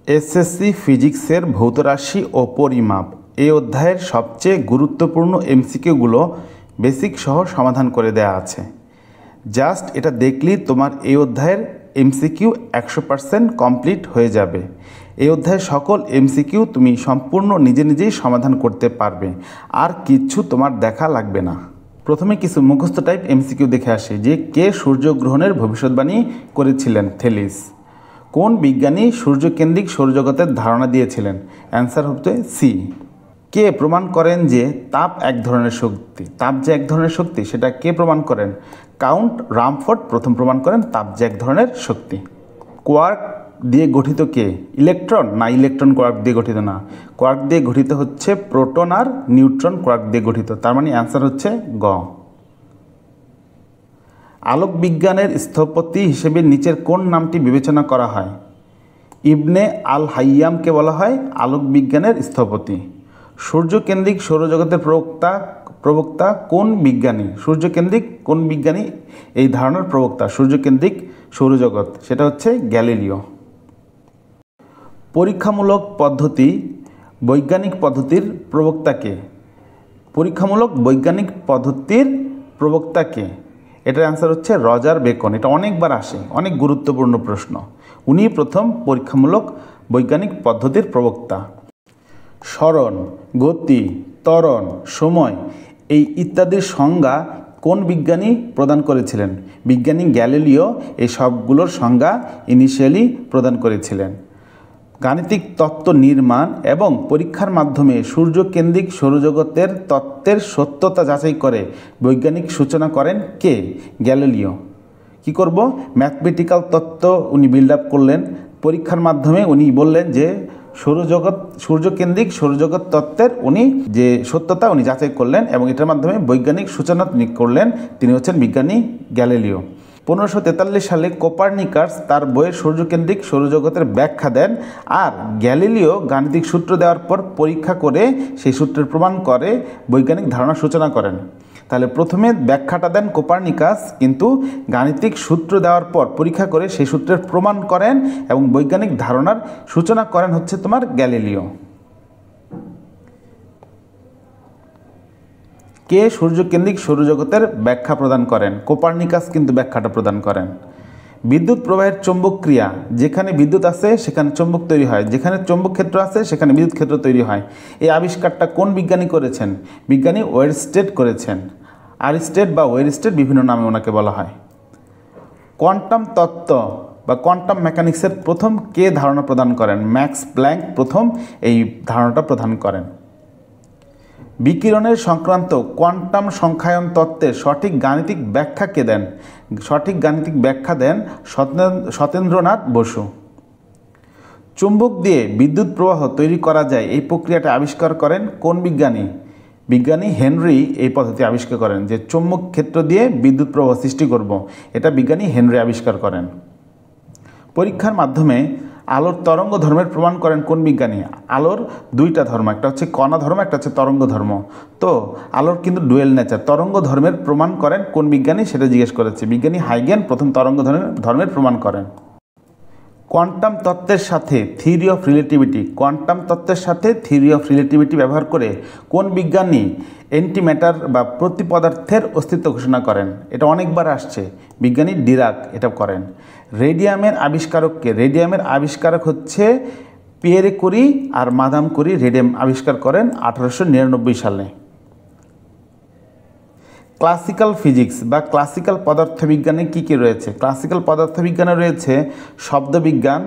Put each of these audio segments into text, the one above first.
SSC ফিজিক্সের ভৌতরাশি ও পরিমাপ এই অধ্যায়ের সবচেয়ে গুরুত্বপূর্ণ এমসিকিউগুলো বেসিক সহ সমাধান করে দেয়া আছে। জাস্ট এটা দেখলেই তোমার এই অধ্যায়ের এমসিকিউ 100% কমপ্লিট হয়ে যাবে। এই অধ্যায়ের সকল এমসিকিউ তুমি সম্পূর্ণ নিজে নিজেই সমাধান করতে পারবে, আর কিচ্ছু তোমার দেখা লাগবে না। প্রথমে কিছু মুখস্থ টাইপ এমসিকিউ দেখে আসি যে কে সূর্যগ্রহণের ভবিষ্যৎবাণী করেছিলেন? থেলিস। কোন বিজ্ঞানী সূর্যকেন্দ্রিক সৌরজগতের ধারণা দিয়েছিলেন? অ্যান্সার হচ্ছে সি। কে প্রমাণ করেন যে তাপ এক ধরনের শক্তি? তাপ যে এক ধরনের শক্তি সেটা কে প্রমাণ করেন? কাউন্ট রামফোর্ড প্রথম প্রমাণ করেন তাপ যে এক ধরনের শক্তি। কোয়ার্ক দিয়ে গঠিত কে? ইলেকট্রন না ইলেকট্রন কোয়ার্ক দিয়ে গঠিত না, কোয়ার্ক দিয়ে গঠিত হচ্ছে প্রোটন আর নিউট্রন কোয়ার্ক দিয়ে গঠিত, তার মানে অ্যান্সার হচ্ছে গ। আলোক বিজ্ঞানের স্থপতি হিসেবে নিচের কোন নামটি বিবেচনা করা হয়? ইবনে আল হাইয়ামকে বলা হয় আলোক বিজ্ঞানের স্থপতি। সূর্যকেন্দ্রিক সৌরজগতের প্রবক্তা কোন বিজ্ঞানী? সূর্যকেন্দ্রিক কোন বিজ্ঞানী এই ধারণার প্রবক্তা? সূর্যকেন্দ্রিক সৌরজগৎ, সেটা হচ্ছে গ্যালিলিও। পরীক্ষামূলক পদ্ধতি বৈজ্ঞানিক পদ্ধতির প্রবক্তাকে? পরীক্ষামূলক বৈজ্ঞানিক পদ্ধতির প্রবক্তাকে? এটার অ্যান্সার হচ্ছে রজার বেকন। এটা অনেকবার আসে, অনেক গুরুত্বপূর্ণ প্রশ্ন। উনি প্রথম পরীক্ষামূলক বৈজ্ঞানিক পদ্ধতির প্রবক্তা। স্মরণ, গতি, ত্বরণ, সময় এই ইত্যাদির সংজ্ঞা কোন বিজ্ঞানী প্রদান করেছিলেন? বিজ্ঞানী গ্যালিলিও এই সবগুলোর সংজ্ঞা ইনিশিয়ালি প্রদান করেছিলেন। গাণিতিক তত্ত্ব নির্মাণ এবং পরীক্ষার মাধ্যমে সূর্যকেন্দ্রিক সৌরজগতের তত্ত্বের সত্যতা যাচাই করে বৈজ্ঞানিক সূচনা করেন কে? গ্যালিলিও। কি করব? ম্যাথমেটিক্যাল তত্ত্ব উনি বিল্ড আপ করলেন, পরীক্ষার মাধ্যমে উনি বললেন যে সূর্যকেন্দ্রিক সৌরজগৎ তত্ত্বের উনি যে সত্যতা উনি যাচাই করলেন এবং এটার মাধ্যমে বৈজ্ঞানিক সূচনা তিনি করলেন। তিনি হচ্ছেন বিজ্ঞানী গ্যালিলিও। 1543 সালে কোপার্নিকাস তার বইয়ে সূর্যকেন্দ্রিক সৌরজগতের ব্যাখ্যা দেন, আর গ্যালিলিও গাণিতিক সূত্র দেওয়ার পর পরীক্ষা করে সেই সূত্রের প্রমাণ করে বৈজ্ঞানিক ধারণা সূচনা করেন। তাহলে প্রথমে ব্যাখ্যাটা দেন কোপার্নিকাস, কিন্তু গাণিতিক সূত্র দেওয়ার পর পরীক্ষা করে সেই সূত্রের প্রমাণ করেন এবং বৈজ্ঞানিক ধারণার সূচনা করেন হচ্ছে তোমার গ্যালিলিও। কে সূর্যকেন্দ্রিক সৌরজগতের ব্যাখ্যা প্রদান করেন? কোপার্নিকাস কিন্তু ব্যাখ্যাটা প্রদান করেন। বিদ্যুৎ প্রবাহের চৌম্বক ক্রিয়া, যেখানে বিদ্যুৎ আছে সেখানে চৌম্বক তৈরি হয়, যেখানে চৌম্বক ক্ষেত্র আছে সেখানে বিদ্যুৎ ক্ষেত্র তৈরি হয়। এই আবিষ্কারটা কোন বিজ্ঞানী করেছেন? বিজ্ঞানী ওয়েরস্টেড করেছেন। আরিস্টেড বা ওয়েরস্টেড বিভিন্ন নামে ওনাকে বলা হয়। কোয়ান্টাম তত্ত্ব বা কোয়ান্টাম মেকানিক্সের প্রথম কে ধারণা প্রদান করেন? ম্যাক্স প্ল্যাঙ্ক প্রথম এই ধারণাটা প্রদান করেন। বিকিরণের সংক্রান্ত কোয়ান্টাম সংখ্যায়ন তত্ত্বের সঠিক গাণিতিক ব্যাখ্যা কে দেন? সঠিক গাণিতিক ব্যাখ্যা দেন সত্যেন্দ্রনাথ বসু। চুম্বক দিয়ে বিদ্যুৎ প্রবাহ তৈরি করা যায় এই প্রক্রিয়াটা আবিষ্কার করেন কোন বিজ্ঞানী? বিজ্ঞানী হেনরি এই পদ্ধতি আবিষ্কার করেন, যে চৌম্বক ক্ষেত্র দিয়ে বিদ্যুৎ প্রবাহ সৃষ্টি করব, এটা বিজ্ঞানী হেনরি আবিষ্কার করেন। পরীক্ষার মাধ্যমে আলোর তরঙ্গ ধর্মের প্রমাণ করেন কোন বিজ্ঞানী? আলোর দুইটা ধর্ম, একটা হচ্ছে কণা ধর্ম, একটা হচ্ছে তরঙ্গ ধর্ম। তো আলোর কিন্তু ডুয়েল নেচার, তরঙ্গ ধর্মের প্রমাণ করেন কোন বিজ্ঞানী সেটা জিজ্ঞেস করেছে। বিজ্ঞানী হাইগেন প্রথম তরঙ্গ ধর্মের প্রমাণ করেন। কোয়ান্টাম তত্ত্বের সাথে থিওরি অফ রিলেটিভিটি, কোয়ান্টাম তত্ত্বের সাথে থিওরি অফ রিলেটিভিটি ব্যবহার করে কোন বিজ্ঞানী অ্যান্টিম্যাটার বা প্রতিপদার্থের অস্তিত্ব ঘোষণা করেন? এটা অনেকবার আসছে, বিজ্ঞানী ডিরাক এটা করেন। রেডিয়ামের আবিষ্কারককে? রেডিয়ামের আবিষ্কারক হচ্ছে পিয়েরে কুরি আর মাদাম কুরি রেডিয়াম আবিষ্কার করেন 1899 সালে। ক্লাসিক্যাল ফিজিক্স বা ক্লাসিক্যাল পদার্থবিজ্ঞানে কী কী রয়েছে? ক্লাসিক্যাল পদার্থবিজ্ঞানে রয়েছে শব্দবিজ্ঞান,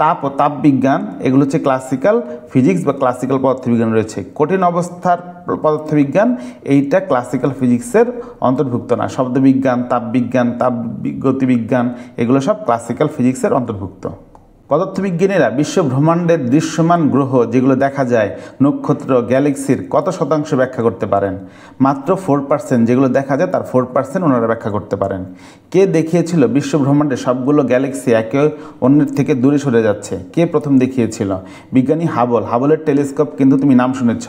তাপ ও তাপবিজ্ঞান, এগুলো হচ্ছে ক্লাসিক্যাল ফিজিক্স বা ক্লাসিক্যাল পদার্থবিজ্ঞান রয়েছে। কঠিন অবস্থার পদার্থবিজ্ঞান এইটা ক্লাসিক্যাল ফিজিক্সের অন্তর্ভুক্ত না। শব্দবিজ্ঞান, তাপবিজ্ঞান, গতিবিজ্ঞান এগুলো সব ক্লাসিক্যাল ফিজিক্সের অন্তর্ভুক্ত। পদার্থবিজ্ঞানীরা বিশ্ব ব্রহ্মাণ্ডের দৃশ্যমান গ্রহ যেগুলো দেখা যায়, নক্ষত্র, গ্যালাক্সির কত শতাংশ ব্যাখ্যা করতে পারেন? মাত্র 4%, যেগুলো দেখা যায় তার 4% ওনারা ব্যাখ্যা করতে পারেন। কে দেখিয়েছিল বিশ্ব ব্রহ্মাণ্ডে সবগুলো গ্যালাক্সি একে অন্যের থেকে দূরে সরে যাচ্ছে? কে প্রথম দেখিয়েছিল? বিজ্ঞানী হাবল। হাবলের টেলিস্কোপ কিন্তু তুমি নাম শুনেছ।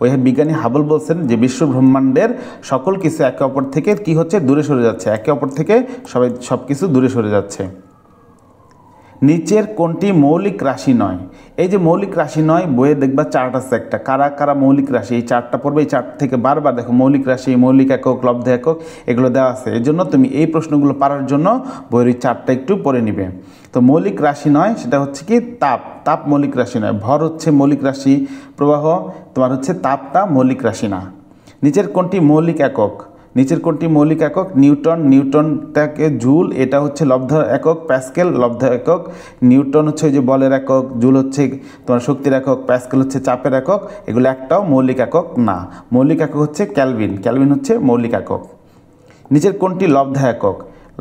ওই বিজ্ঞানী হাবল বলছেন যে বিশ্ব ব্রহ্মাণ্ডের সকল কিছু একে অপর থেকে কি হচ্ছে? দূরে সরে যাচ্ছে, একে অপর থেকে সব কিছু দূরে সরে যাচ্ছে। নিচের কোনটি মৌলিক রাশি নয়? এই যে মৌলিক রাশি নয়, বইয়ে দেখবা চার্ট আছে একটা, কারা কারা মৌলিক রাশি, এই চার্টটা পড়বে। এই চার্ট থেকে বারবার দেখো মৌলিক রাশি, মৌলিক একক, লব্ধ একক এগুলো দেওয়া আছে। এই জন্য তুমি এই প্রশ্নগুলো পারার জন্য বইয়ের এই চার্টটা একটু পড়ে নিবে। তো মৌলিক রাশি নয় সেটা হচ্ছে কি তাপ, তাপ মৌলিক রাশি নয়। ভর হচ্ছে মৌলিক রাশি, প্রবাহ তোমার হচ্ছে তাপটা মৌলিক রাশি না। নিচের কোনটি মৌলিক একক? নিচের কোনটি মৌলিক একক? নিউটন, নিউটনটাকে জুল, এটা হচ্ছে লব্ধ একক, প্যাসকেল লব্ধ একক। নিউটন হচ্ছে ওই যে বলের একক, জুল হচ্ছে তোমার শক্তির একক, প্যাসকেল হচ্ছে চাপের একক। এগুলো একটাও মৌলিক একক না। মৌলিক একক হচ্ছে ক্যালভিন, ক্যালভিন হচ্ছে মৌলিক একক। নিচের কোনটি লব্ধ একক?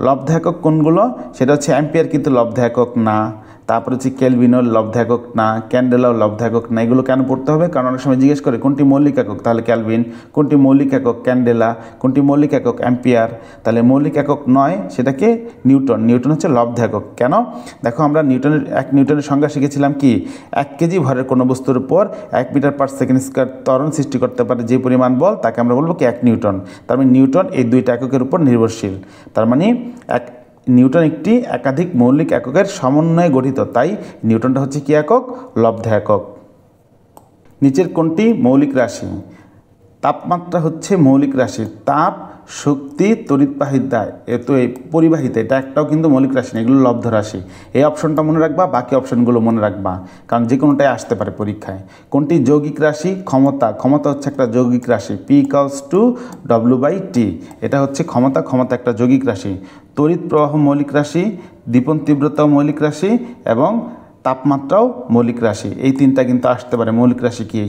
লব্ধ একক কোনগুলো? সেটা হচ্ছে অ্যাম্পিয়ার কিন্তু লব্ধ একক না, তারপর হচ্ছে কেলভিনও লব্ধ একক না, ক্যান্ডেলাও লব্ধ একক না। এগুলো কেন পড়তে হবে? কারণ অনেক সময় জিজ্ঞেস করে কোনটি মৌলিক একক, তাহলে ক্যালভিন। কোনটি মৌলিক একক? ক্যান্ডেলা। কোনটি মৌলিক একক? অ্যাম্পিয়ার। তাহলে মৌলিক একক নয় সেটাকে নিউটন, নিউটন হচ্ছে লব্ধ একক। কেন? দেখো আমরা নিউটনের সংজ্ঞা শিখেছিলাম কি, 1 কেজি ভরের কোনো বস্তুর উপর 1 মিটার পার সেকেন্ড স্কয়ার ত্বরণ সৃষ্টি করতে পারে যে পরিমাণ বল, তাকে আমরা বলবো কি 1 নিউটন। তার মানে নিউটন এই দুইটা এককের উপর নির্ভরশীল। তার মানে নিউটন একটি একাধিক মৌলিক এককের সমন্বয়ে গঠিত, তাই নিউটনটা হচ্ছে কি একক? লব্ধ একক। নিচের কোনটি মৌলিক রাশি? তাপমাত্রা হচ্ছে মৌলিক রাশি। তাপ, শক্তি, তড়িৎবাহিতা, এই পরিবাহিতা, এটা একটাও কিন্তু মৌলিক রাশি না, এগুলো লব্ধ রাশি। এই অপশনটা মনে রাখবা, বাকি অপশনগুলো মনে রাখবা, কারণ যে কোনোটাই আসতে পারে পরীক্ষায়। কোনটি যৌগিক রাশি? ক্ষমতা, ক্ষমতা হচ্ছে একটা যৌগিক রাশি। P=W/T, এটা হচ্ছে ক্ষমতা, ক্ষমতা একটা যৌগিক রাশি। তড়িৎ প্রবাহ মৌলিক রাশি, দীপন তীব্রতাও মৌলিক রাশি এবং তাপমাত্রাও মৌলিক রাশি। এই তিনটা কিন্তু আসতে পারে। মৌলিক রাশি কি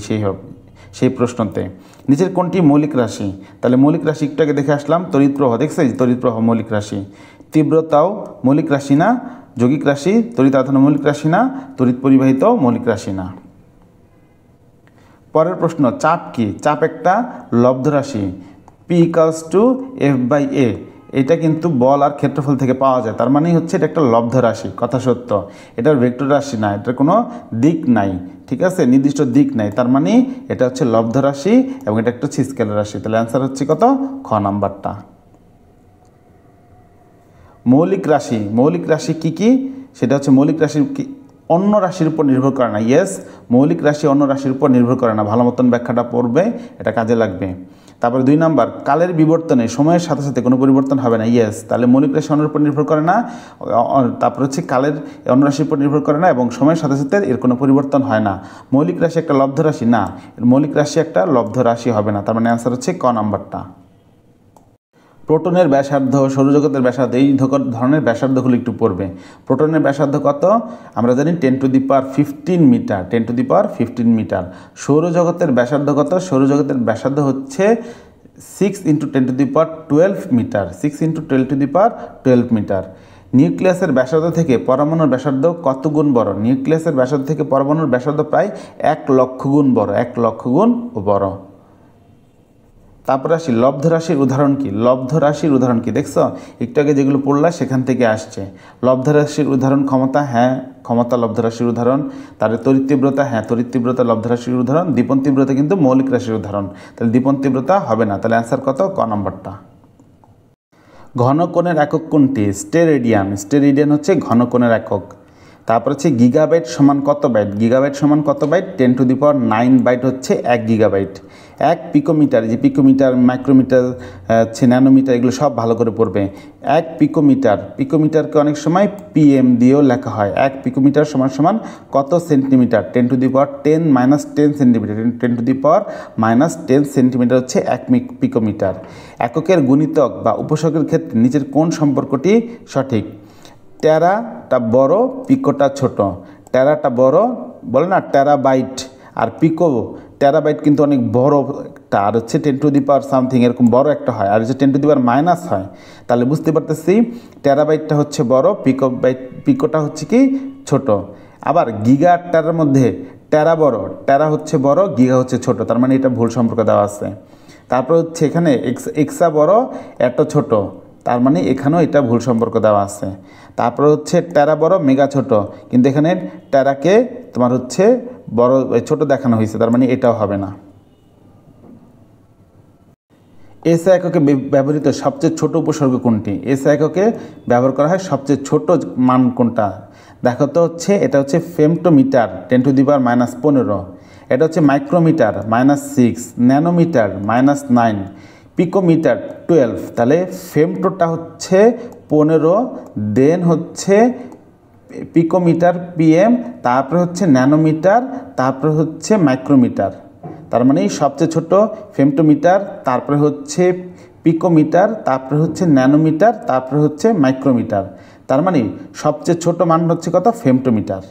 সেই প্রশ্নতে। নিচের কোনটি মৌলিক রাশি? তাহলে মৌলিক রাশি একটু আগে দেখে আসলাম, তড়িৎ প্রবাহ, দেখছে তড়িৎ প্রবাহ মৌলিক রাশি। তীব্রতাও মৌলিক রাশি না, যৌগিক রাশি। তড়িৎ আধান মৌলিক রাশি না, তড়িৎ পরিবাহিতাও মৌলিক রাশি না। পরের প্রশ্ন, চাপ কি? চাপ একটা লব্ধ রাশি। P=F/A, এটা কিন্তু বল আর ক্ষেত্রফল থেকে পাওয়া যায়, তার মানেই হচ্ছে এটা একটা লব্ধ রাশি, কথা সত্য। এটার ভেক্টর রাশি না, এটার কোনো দিক নাই, ঠিক আছে, নির্দিষ্ট দিক নাই, তার মানে এটা হচ্ছে লব্ধ রাশি এবং এটা একটা স্কেলার রাশি। তাহলে অ্যান্সার হচ্ছে কত? খ নাম্বারটা। মৌলিক রাশি, মৌলিক রাশি কি কি? সেটা হচ্ছে মৌলিক রাশি কি অন্য রাশির উপর নির্ভর করে না। ইয়েস, মৌলিক রাশি অন্য রাশির উপর নির্ভর করে না। ভালো মতন ব্যাখ্যাটা পড়বে, এটা কাজে লাগবে। তারপরে 2 নাম্বার, কালের বিবর্তনে সময়ের সাথে সাথে কোনো পরিবর্তন হবে না। ইয়েস, তাহলে মৌলিক রাশি অন্যের উপর নির্ভর করে না। তারপর হচ্ছে কালের অন্য রাশির উপর নির্ভর করে না এবং সময়ের সাথে সাথে এর কোনো পরিবর্তন হয় না। মৌলিক রাশি একটা লব্ধ রাশি না, মৌলিক রাশি একটা লব্ধ রাশি হবে না। তার মানে অ্যান্সার হচ্ছে ক নাম্বারটা। প্রোটনের ব্যাসার্ধ, সৌরজগতের ব্যাসার্ধ, এই ধরনের ব্যাসার্ধগুলো একটু পড়বে। প্রোটনের ব্যাসার্ধ কত? আমরা জানি 10⁻15 মিটার, 10⁻15 মিটার। সৌরজগতের ব্যাসার্ধ কত? সৌরজগতের ব্যাসার্ধ হচ্ছে 6 × 10⁻12 মিটার, 6 × 10⁻12 মিটার। নিউক্লিয়াসের ব্যাসার্ধ থেকে পরমাণুর ব্যাসার্ধ কত গুণ বড়? নিউক্লিয়াসের ব্যাসার্ধ থেকে পরমাণুর ব্যাসার্ধ প্রায় 1 লক্ষ গুণ বড়, 1 লক্ষ গুণ বড়। তারপর আসি লব্ধ রাশির উদাহরণ কি? লব্ধ রাশির উদাহরণ কি? দেখছো একটু আগে যেগুলো পড়লা সেখান থেকে আসছে। লব্ধ রাশির উদাহরণ ক্ষমতা, হ্যাঁ ক্ষমতা লব্ধ রাশির উদাহরণ। তারপরে তড়িৎ তীব্রতা, হ্যাঁ তড়িৎ তীব্রতা লব্ধ রাশির উদাহরণ। দীপন তীব্রতা কিন্তু মৌলিক রাশির উদাহরণ, তাহলে দীপন তীব্রতা হবে না। তাহলে অ্যান্সার কত? ক নম্বরটা। ঘনকোণের একক কোনটি? স্টেরেডিয়ান, স্টেরেডিয়ান হচ্ছে ঘনকোণের একক। তারপর হচ্ছে গিগাবাইট সমান কত বাইট? গিগাবাইট সমান কত বাইট? 10⁹ বাইট হচ্ছে 1 গিগাবাইট। 1 পিকোমিটার, যে পিকোমিটার, মাইক্রোমিটার, হচ্ছে ন্যানোমিটার, এগুলো সব ভালো করে পড়বে। 1 পিকোমিটার, পিকোমিটারকে অনেক সময় PM দিয়েও লেখা হয়। 1 পিকোমিটার সমান সমান কত সেন্টিমিটার? 10⁻10 সেন্টিমিটার, 10⁻10 সেন্টিমিটার হচ্ছে 1 পিকোমিটার। এককের গুণিতক বা উপসর্গের ক্ষেত্রে নিচের কোন সম্পর্কটি সঠিক? টেরাটা বড়, পিকোটা ছোট। টেরাটা বড়, বলে না টেরাবাইট, আর পিকো, টেরাবাইট কিন্তু অনেক বড় একটা, আর হচ্ছে 10⁻ সামথিং এরকম বড় একটা হয়, আর হচ্ছে 10⁻⁻ হয়। তাহলে বুঝতে পারতেছি টেরাবাইটটা হচ্ছে বড়, পিকোটা হচ্ছে কি ছোট। আবার গিগা আর টেরার মধ্যে টেরা বড়, টেরা হচ্ছে বড়, গিগা হচ্ছে ছোট, তার মানে এটা ভুল সম্পর্ক দেওয়া আছে। তারপর হচ্ছে এখানে এক্সা বড়, এত ছোট, তার মানে এখানেও এটা ভুল সম্পর্ক দেওয়া আছে। তারপর হচ্ছে টেরা বড়, মেগা ছোট, কিন্তু এখানে টেরাকে তোমার হচ্ছে বড় ছোট দেখানো হয়েছে, তার মানে এটাও হবে না। এসআই এককে ব্যবহৃত সবচেয়ে ছোট উপসর্গ কোনটি? এসআই এককে ব্যবহার করা হয় সবচেয়ে ছোট মান কোনটা? দেখো তো হচ্ছে এটা হচ্ছে ফেমটোমিটার 10⁻⁻15, এটা হচ্ছে মাইক্রোমিটার -6, ন্যানোমিটার -9, পিকোমিটার 12। তাহলে ফেমটোটা হচ্ছে 15, দেন হচ্ছে পিকোমিটার পিএম, তারপরে হচ্ছে ন্যানোমিটার, তারপরে হচ্ছে মাইক্রোমিটার। তার মানে সবচেয়ে ছোট ফেমটোমিটার, তারপরে হচ্ছে পিকোমিটার, তারপরে হচ্ছে ন্যানোমিটার, তারপরে হচ্ছে মাইক্রোমিটার। তার মানে সবচেয়ে ছোট মান হচ্ছে কত? ফেমটোমিটার।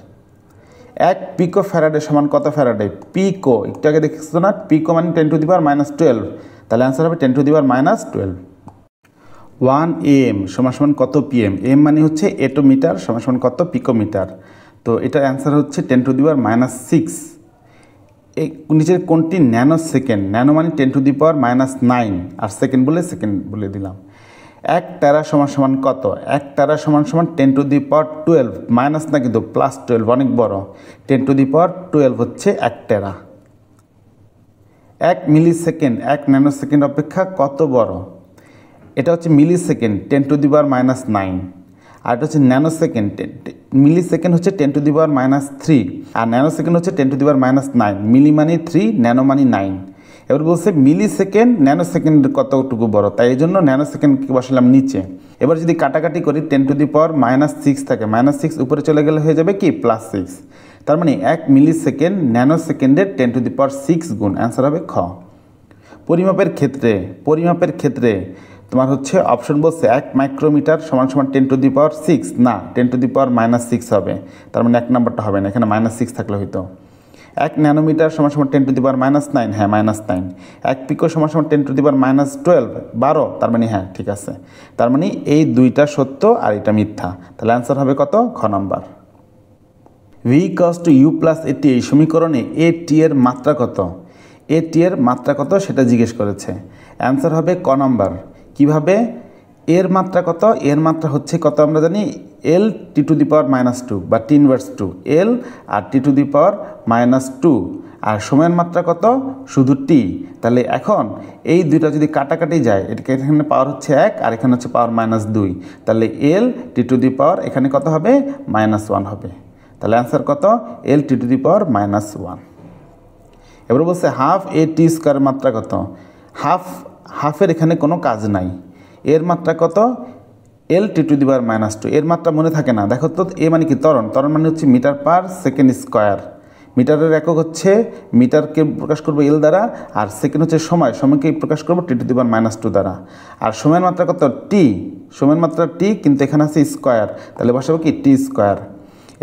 1 পিকো ফ্যারাডে সমান কত ফ্যারাডে? পিকো একটু আগে দেখছো না, পিকো মানে 10⁻12, তাহলে অ্যান্সার হবে 10⁻12। 1 AM সমান কত PM? এম মানে হচ্ছে এটোমিটার, সমান কত? পিকোমিটার। তো এটার অ্যান্সার হচ্ছে 10⁻6। এই নিচের কোনটি ন্যানো সেকেন্ড? ন্যানো মানে 10⁻9, আর সেকেন্ড বলে দিলাম। 1 টেরা সমান কত? 1 টেরা সমান 10⁻12, মাইনাস না কিন্তু +12, অনেক বড়। 10⁻12 হচ্ছে 1 টেরা। 1 মিলি সেকেন্ড 1 ন্যানো সেকেন্ড অপেক্ষা কত বড়? এটা হচ্ছে মিলি সেকেন্ড 10⁻9, আর এটা হচ্ছে ন্যানো সেকেন্ড। মিলি সেকেন্ড হচ্ছে 10⁻3, আর ন্যানো সেকেন্ড হচ্ছে 10⁻9। মিলি মানে 3, ন্যানো মানে 9। এবার বলছে মিলি সেকেন্ড ন্যানো সেকেন্ড কতটুকু বড়, তাই এই জন্য ন্যানো সেকেন্ডকে বসালাম নিচে। এবার যদি কাটাকাটি করি 10⁻6 থাকে, -6 উপরে চলে গেলে হয়ে যাবে কি? +6। তার মানে 1 মিলি সেকেন্ড ন্যানো সেকেন্ডের 10⁻6 গুণ। অ্যান্সার হবে খ। পরিমাপের ক্ষেত্রে তোমার হচ্ছে অপশন বলছে 1 মাইক্রোমিটার সমান 10⁻6, না 10⁻6 হবে। তার মানে 1 নম্বরটা হবে না, এখানে -6 থাকলে হইতো। 1 ন্যানোমিটার সমান 10⁻9, হ্যাঁ -9। 1 পিকো সমান 10⁻12, 12, তার মানে হ্যাঁ ঠিক আছে। তার মানে এই দুইটা সত্য আর এটা মিথ্যা, তাহলে অ্যান্সার হবে কত? খ নম্বর। v = u + at, এই সমীকরণে at এর মাত্রা কত? at এর মাত্রা কত সেটা জিজ্ঞেস করেছে। অ্যান্সার হবে ক নম্বর। কিভাবে? এর মাত্রা কত? এর মাত্রা হচ্ছে কত আমরা জানি? l t⁻2 বা t⁻2, l আর t⁻2, আর সময়ের মাত্রা কত? শুধু t। তাহলে এখন এই দুইটা যদি কাটাকাটি যায়, এখানে পাওয়ার হচ্ছে 1 আর এখানে হচ্ছে পাওয়ার -2, তাহলে l t⁻, এখানে কত হবে? -1 হবে। তাহলে অ্যান্সার কত? l t⁻−1। এবার বলছে হাফ at² মাত্রা কত? হাফের এখানে কোনো কাজ নাই। এর মাত্রা কত? l t⁻²। এর মাত্রা মনে থাকে না, দেখো তো। এ মানে কি? ত্বরণ মানে হচ্ছে মিটার/সেকেন্ড²। মিটারের একক হচ্ছে, মিটারকে প্রকাশ করবো l দ্বারা, আর সেকেন্ড হচ্ছে সময়কে প্রকাশ করবো t⁻² দ্বারা। আর সময়ের মাত্রা কত? t। সময়ের মাত্রা t, কিন্তু এখানে আছে স্কোয়ার, তাহলে বসাবো কি? t²।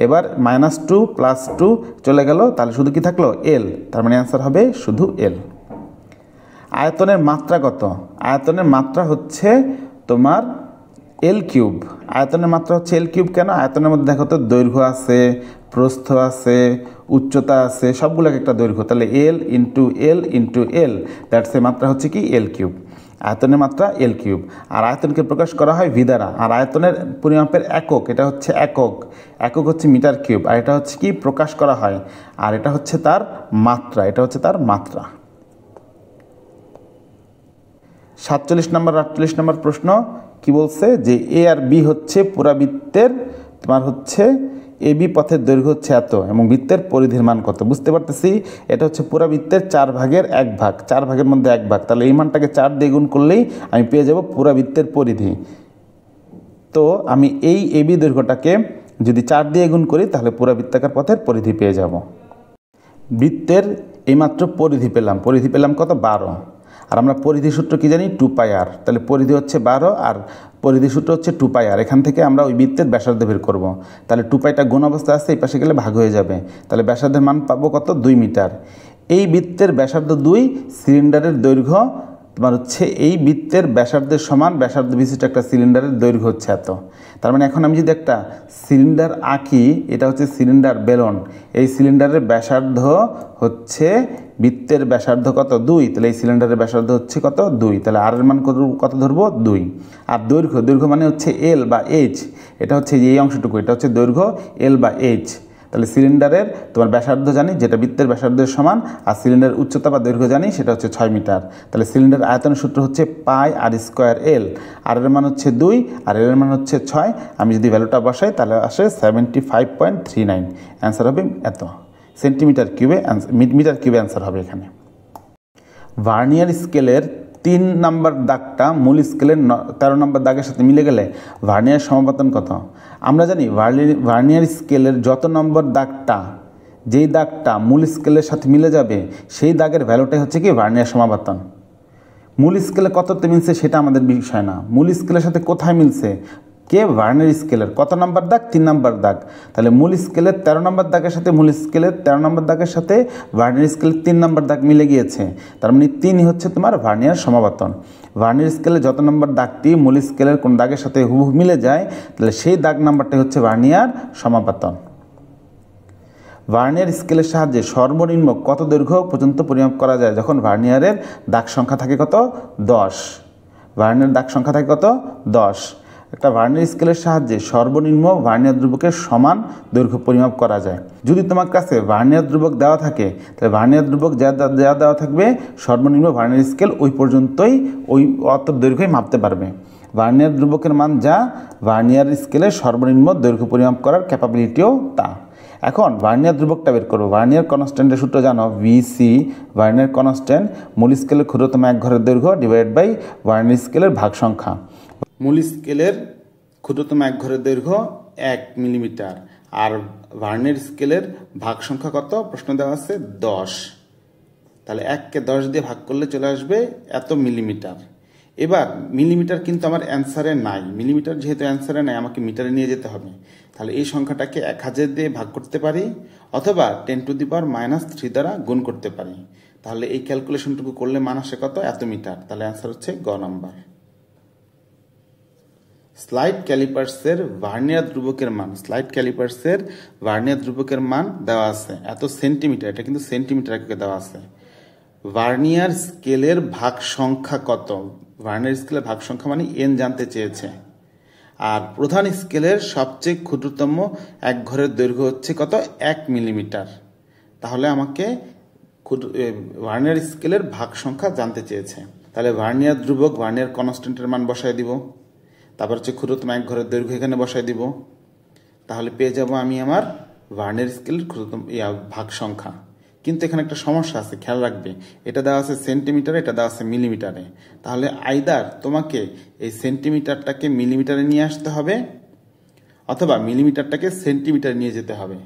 এবার -2 + 2 চলে গেল, তাহলে শুধু কি থাকলো? l। তার মানে অ্যান্সার হবে শুধু l। আয়তনের মাত্রা কত? আয়তনের মাত্রা হচ্ছে তোমার l³। আয়তনের মাত্রা হচ্ছে l³ কেন? আয়তনের মধ্যে দেখো তো দৈর্ঘ্য আছে, প্রস্থ আছে, উচ্চতা আছে, সবগুলো একটা দৈর্ঘ্য, তাহলে l × l, দ্যাটস এ মাত্রা হচ্ছে কি? l³। আয়তনের মাত্রা l³। আর আয়তনকে প্রকাশ করা হয় v দ্বারা। আর আয়তনের পরিমাপের একক, এটা হচ্ছে একক হচ্ছে মিটার³। আর এটা হচ্ছে কি? প্রকাশ করা হয়। আর এটা হচ্ছে তার মাত্রা, 47 নম্বর 48 নম্বর প্রশ্ন কি বলছে? যে এ আর বি হচ্ছে পুরাবৃত্তের, তোমার হচ্ছে AB পথের দৈর্ঘ্য হচ্ছে এত এবং বৃত্তের পরিধির মান কত? বুঝতে পারতেছি এটা হচ্ছে পুরাবৃত্তের 4 ভাগের 1 ভাগ, 4 ভাগের মধ্যে 1 ভাগ। তাহলে এই মানটাকে 4 দিয়ে গুণ করলেই আমি পেয়ে যাব পুরাবৃত্তের পরিধি। তো আমি এই AB দৈর্ঘ্যটাকে যদি 4 দিয়ে গুণ করি, তাহলে পুরাবৃত্তাকার পথের পরিধি পেয়ে যাব। বৃত্তের এইমাত্র পরিধি পেলাম কত? 12। আর আমরা পরিধি সূত্র কি জানি? 2πr। তাহলে পরিধি হচ্ছে 12 আর পরিধি সূত্র হচ্ছে 2πr। এখান থেকে আমরা ওই বৃত্তের ব্যাসার্ধ বের করব। তাহলে 2πটা গুণ অবস্থায় আছে, এই পাশে গেলে ভাগ হয়ে যাবে। তাহলে ব্যাসার্ধের মান পাবো কত? 2 মিটার। এই বৃত্তের ব্যাসার্ধ 2, সিলিন্ডারের দৈর্ঘ্য তোমার হচ্ছে এই বৃত্তের ব্যাসার্ধের সমান ব্যাসার্ধ বিশিষ্ট একটা সিলিন্ডারের দৈর্ঘ্য হচ্ছে এত। তার মানে এখন আমি যদি একটা সিলিন্ডার আঁকি, এটা হচ্ছে সিলিন্ডার বেলন, এই সিলিন্ডারের ব্যাসার্ধ হচ্ছে বৃত্তের ব্যাসার্ধ কত? 2। তাহলে এই সিলিন্ডারের ব্যাসার্ধ হচ্ছে কত? 2। তাহলে আর এর মান কত ধরবো? 2। আর দৈর্ঘ্য মানে হচ্ছে l বা h, এটা হচ্ছে এই অংশটুকু, এটা হচ্ছে দৈর্ঘ্য l বা h। তাহলে সিলিন্ডারের তোমার ব্যাসার্ধ জানি, যেটা বৃত্তের ব্যাসার্ধের সমান, আর সিলিন্ডারের উচ্চতা বা দৈর্ঘ্য জানি, সেটা হচ্ছে 6 মিটার। তাহলে সিলিন্ডার আয়তনের সূত্র হচ্ছে পাই আর স্কোয়ার এল। আর এর মান হচ্ছে 2 আর এল এর মান হচ্ছে 6। আমি যদি ভ্যালুটা বসাই তাহলে আসে 75.39। অ্যান্সার হবে এত। সেন্টিমিটার কিউবে মিটার কিউবে অ্যান্সার হবে এখানে। ভার্নিয়ার স্কেলের 3 নম্বর দাগটা মূল স্কেলের 13 নম্বর দাগের সাথে মিলে গেলে ভার্নিয়ার সমাপতন কত? আমরা জানি ভার্নিয়ার স্কেলের যত নম্বর দাগটা, যেই দাগটা মূল স্কেলের সাথে মিলে যাবে সেই দাগের ভ্যালুটাই হচ্ছে কি ভার্নিয়ার সমাপতন। মূল স্কেলে কততে মিলছে সেটা আমাদের বিষয় না, মূল স্কেলের সাথে কোথায় মিলছে, কে ভার্নিয়ার স্কেলের কত নম্বর দাগ, 3 নম্বর দাগ। তাহলে মূল স্কেলের 13 নম্বর দাগের সাথে মূল স্কেলের 13 নম্বর দাগের সাথে ভার্নিয়ার স্কেলের 3 নম্বর দাগ মিলে গিয়েছে, তার মানে 3 হচ্ছে তোমার ভার্নিয়ার সমাপতন। ভার্নিয়ার স্কেলে যত নম্বর দাগটি মূল স্কেলের কোন দাগের সাথে হুবহু মিলে যায় তাহলে সেই দাগ নাম্বারটা হচ্ছে ভার্নিয়ার সমাপতন। ভার্নিয়ার স্কেলের সাহায্যে সর্বনিম্ন কত দৈর্ঘ্য পর্যন্ত পরিমাপ করা যায় যখন ভার্নিয়ারের দাগ সংখ্যা থাকে কত? 10। ভার্নিয়ার দাগ সংখ্যা থাকে কত? 10। একটা ভার্নিয়ার স্কেলের সাহায্যে সর্বনিম্ন ভার্নিয়ার ধ্রুবকের সমান দৈর্ঘ্য পরিমাপ করা যায়। যদি তোমার কাছে ভার্নিয়ার ধ্রুবক দেওয়া থাকে তাহলে ভার্নিয়ার ধ্রুবক যা দেওয়া থাকবে সর্বনিম্ন ভার্নিয়ার স্কেল ওই পর্যন্তই ওই অত দৈর্ঘ্যই মাপতে পারবে। ভার্নিয়ার ধ্রুবকের মান যা, ভার্নিয়ার স্কেলের সর্বনিম্ন দৈর্ঘ্য পরিমাপ করার ক্যাপাবিলিটিও তা। এখন ভার্নিয়ার ধ্রুবকটা বের করবো। ভার্নিয়ার কনস্ট্যান্টের সূত্র জানো, ভিসি ভার্নিয়ার কনস্ট্যান্ট মূল স্কেলের ক্ষুদ্রতম এক ঘরের দৈর্ঘ্য ডিভাইড বাই ভার্নিয়ার স্কেলের ভাগ সংখ্যা। মূল স্কেলের ক্ষুদ্রতম এক ঘরের দৈর্ঘ্য 1 মিলিমিটার, আর ভার্নিয়ার স্কেলের ভাগ সংখ্যা কত প্রশ্ন দেওয়া আছে? 10। তাহলে 1কে 10 দিয়ে ভাগ করলে চলে আসবে এত মিলিমিটার। এবার মিলিমিটার কিন্তু আমার অ্যান্সারে নাই, মিলিমিটার যেহেতু অ্যান্সারে নাই আমাকে মিটারে নিয়ে যেতে হবে। তাহলে এই সংখ্যাটাকে 1000 দিয়ে ভাগ করতে পারি অথবা 10⁻³ দ্বারা গুণ করতে পারি। তাহলে এই ক্যালকুলেশনটুকু করলে মান আসে কত? এত মিটার। তাহলে অ্যান্সার হচ্ছে গ নাম্বার। স্লাইড ক্যালিপার্সের ভার্নিয়ার ধ্রুবকের মান, স্লাইড ক্যালিপার্সের ভার্নিয়ার ধ্রুবকের মান দেওয়া আছে এত সেন্টিমিটার, এটা কিন্তু সেন্টিমিটার দেওয়া আছে। ভার্নিয়ার স্কেলের ভাগ সংখ্যা কত? ভার্নিয়ার স্কেলের ভাগ সংখ্যা মানে এন জানতে চেয়েছে। আর প্রধান স্কেলের সবচেয়ে ক্ষুদ্রতম এক ঘরের দৈর্ঘ্য হচ্ছে কত? 1 মিলিমিটার। তাহলে আমাকে ভার্নিয়ার স্কেলের ভাগ সংখ্যা জানতে চেয়েছে। তাহলে ভার্নিয়ার ধ্রুবক ভার্নিয়ার কনস্ট্যান্টের মান বসায় দিব, তারপর হচ্ছে ক্ষুদ্রতম এক ঘরের দৈর্ঘ্য এখানে বসায় দিব। তাহলে পেয়ে যাব আমি আমার ভার্নিয়ার স্কেলের ক্ষুদ্রতম ভাগ সংখ্যা। কিন্তু এখানে একটা সমস্যা আছে, খেয়াল রাখবে, এটা দেওয়া আছে সেন্টিমিটারে, এটা দেওয়া আছে মিলিমিটারে। তাহলে আইদার তোমাকে এই সেন্টিমিটারটাকে মিলিমিটারে নিয়ে আসতে হবে অথবা মিলিমিটারটাকে সেন্টিমিটারে নিয়ে যেতে হবে।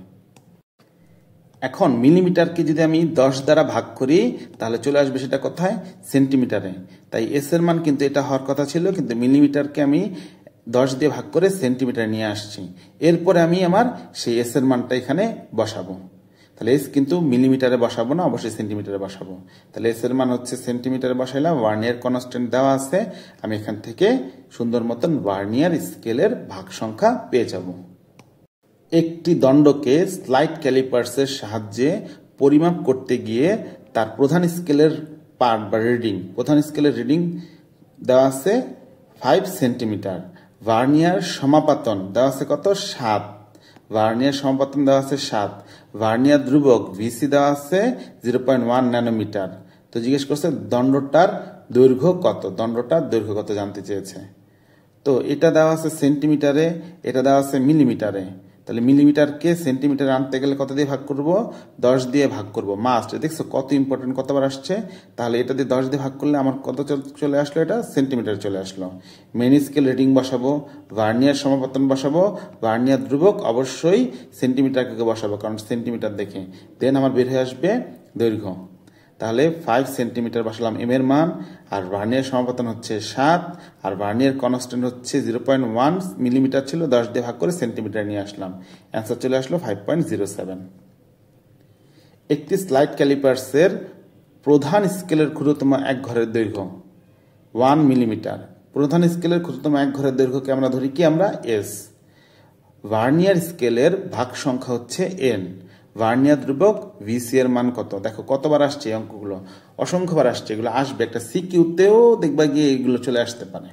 এখন মিলিমিটারকে যদি আমি 10 দ্বারা ভাগ করি তাহলে চলে আসবে সেটা কোথায়? সেন্টিমিটারে। তাই এস এর মান কিন্তু এটা হওয়ার কথা ছিল, কিন্তু মিলিমিটারকে আমি 10 দিয়ে ভাগ করে সেন্টিমিটারে নিয়ে আসছি। এরপরে আমি আমার সেই এস এর মানটা এখানে বসাবো। তাহলে এস কিন্তু মিলিমিটারে বসাবো না, অবশ্যই সেন্টিমিটারে বসাবো। তাহলে এস এর মান হচ্ছে সেন্টিমিটারে বসাইলাম, ভার্নিয়ার কনস্ট্যান্ট দেওয়া আছে, আমি এখান থেকে সুন্দর মতন ভার্নিয়ার স্কেলের ভাগ সংখ্যা পেয়ে যাব। একটি দণ্ডকে স্লাইড ক্যালিপার্সের সাহায্যে পরিমাপ করতে গিয়ে তার প্রধান স্কেলের পার্ট বা রিডিং, প্রধান স্কেলের রিডিং দেওয়া আছে 5 সেন্টিমিটার। ভার্নিয়ার সমাপতন দেওয়া আছে কত? 7। ভার্নিয়ার সমাপতন দেওয়া আছে 7। ভার্নিয়ার ধ্রুবক ভিসি দেওয়া আছে 0.1 ন্যানোমিটার। তো জিজ্ঞেস করছে দণ্ডটার দৈর্ঘ্য কত, দণ্ডটার দৈর্ঘ্য কত জানতে চেয়েছে। তো এটা দেওয়া আছে সেন্টিমিটারে, এটা দেওয়া আছে মিলিমিটারে। তাহলে মিলিমিটারকে সেন্টিমিটারে আনতে গেলে কত দিয়ে ভাগ করব? 10 দিয়ে ভাগ করব মাস্ট। দেখছো কত ইম্পর্টেন্ট, কতবার আসছে। তাহলে এটা দিয়ে 10 দিয়ে ভাগ করলে আমার কত চলে আসলো? এটা সেন্টিমিটারে চলে আসলো। মেন স্কেল রিডিং বসাবো, ভার্নিয়ার সমাপতন বসাবো, ভার্নিয়ার ধ্রুবক অবশ্যই সেন্টিমিটারকে বসাবো কারণ সেন্টিমিটার দেখে, দেন আমার বের হয়ে আসবে দৈর্ঘ্য। তাহলে 5 সেন্টিমিটার বসালাম এম এর মান, আর ভার্নিয়ার সমাপতন হচ্ছে 7, আর ভার্নিয়ার কনস্ট্যান্ট হচ্ছে 0.1 মিলিমিটার ছিল, 10 দিয়ে ভাগ করে সেন্টিমিটার নিয়ে আসলাম, অ্যান্সার চলে আসলো 5.07। একটি স্লাইড ক্যালিপার্সের প্রধান স্কেলের ক্ষুদ্রতম এক ঘরের দৈর্ঘ্য 1 মিলিমিটার। প্রধান স্কেলের ক্ষুদ্রতম এক ঘরের দৈর্ঘ্যকে আমরা ধরি কি? আমরা এস। ভার্নিয়ার স্কেলের ভাগ সংখ্যা হচ্ছে এন। ভার্নিয়ার ধ্রুবক ভিসি এর মান কত? দেখো কতবার আসছে এই অঙ্কগুলো, অসংখ্যবার আসছে, এগুলো আসবে, একটা সিকিউতেও দেখবা গিয়ে এগুলো চলে আসতে পারে।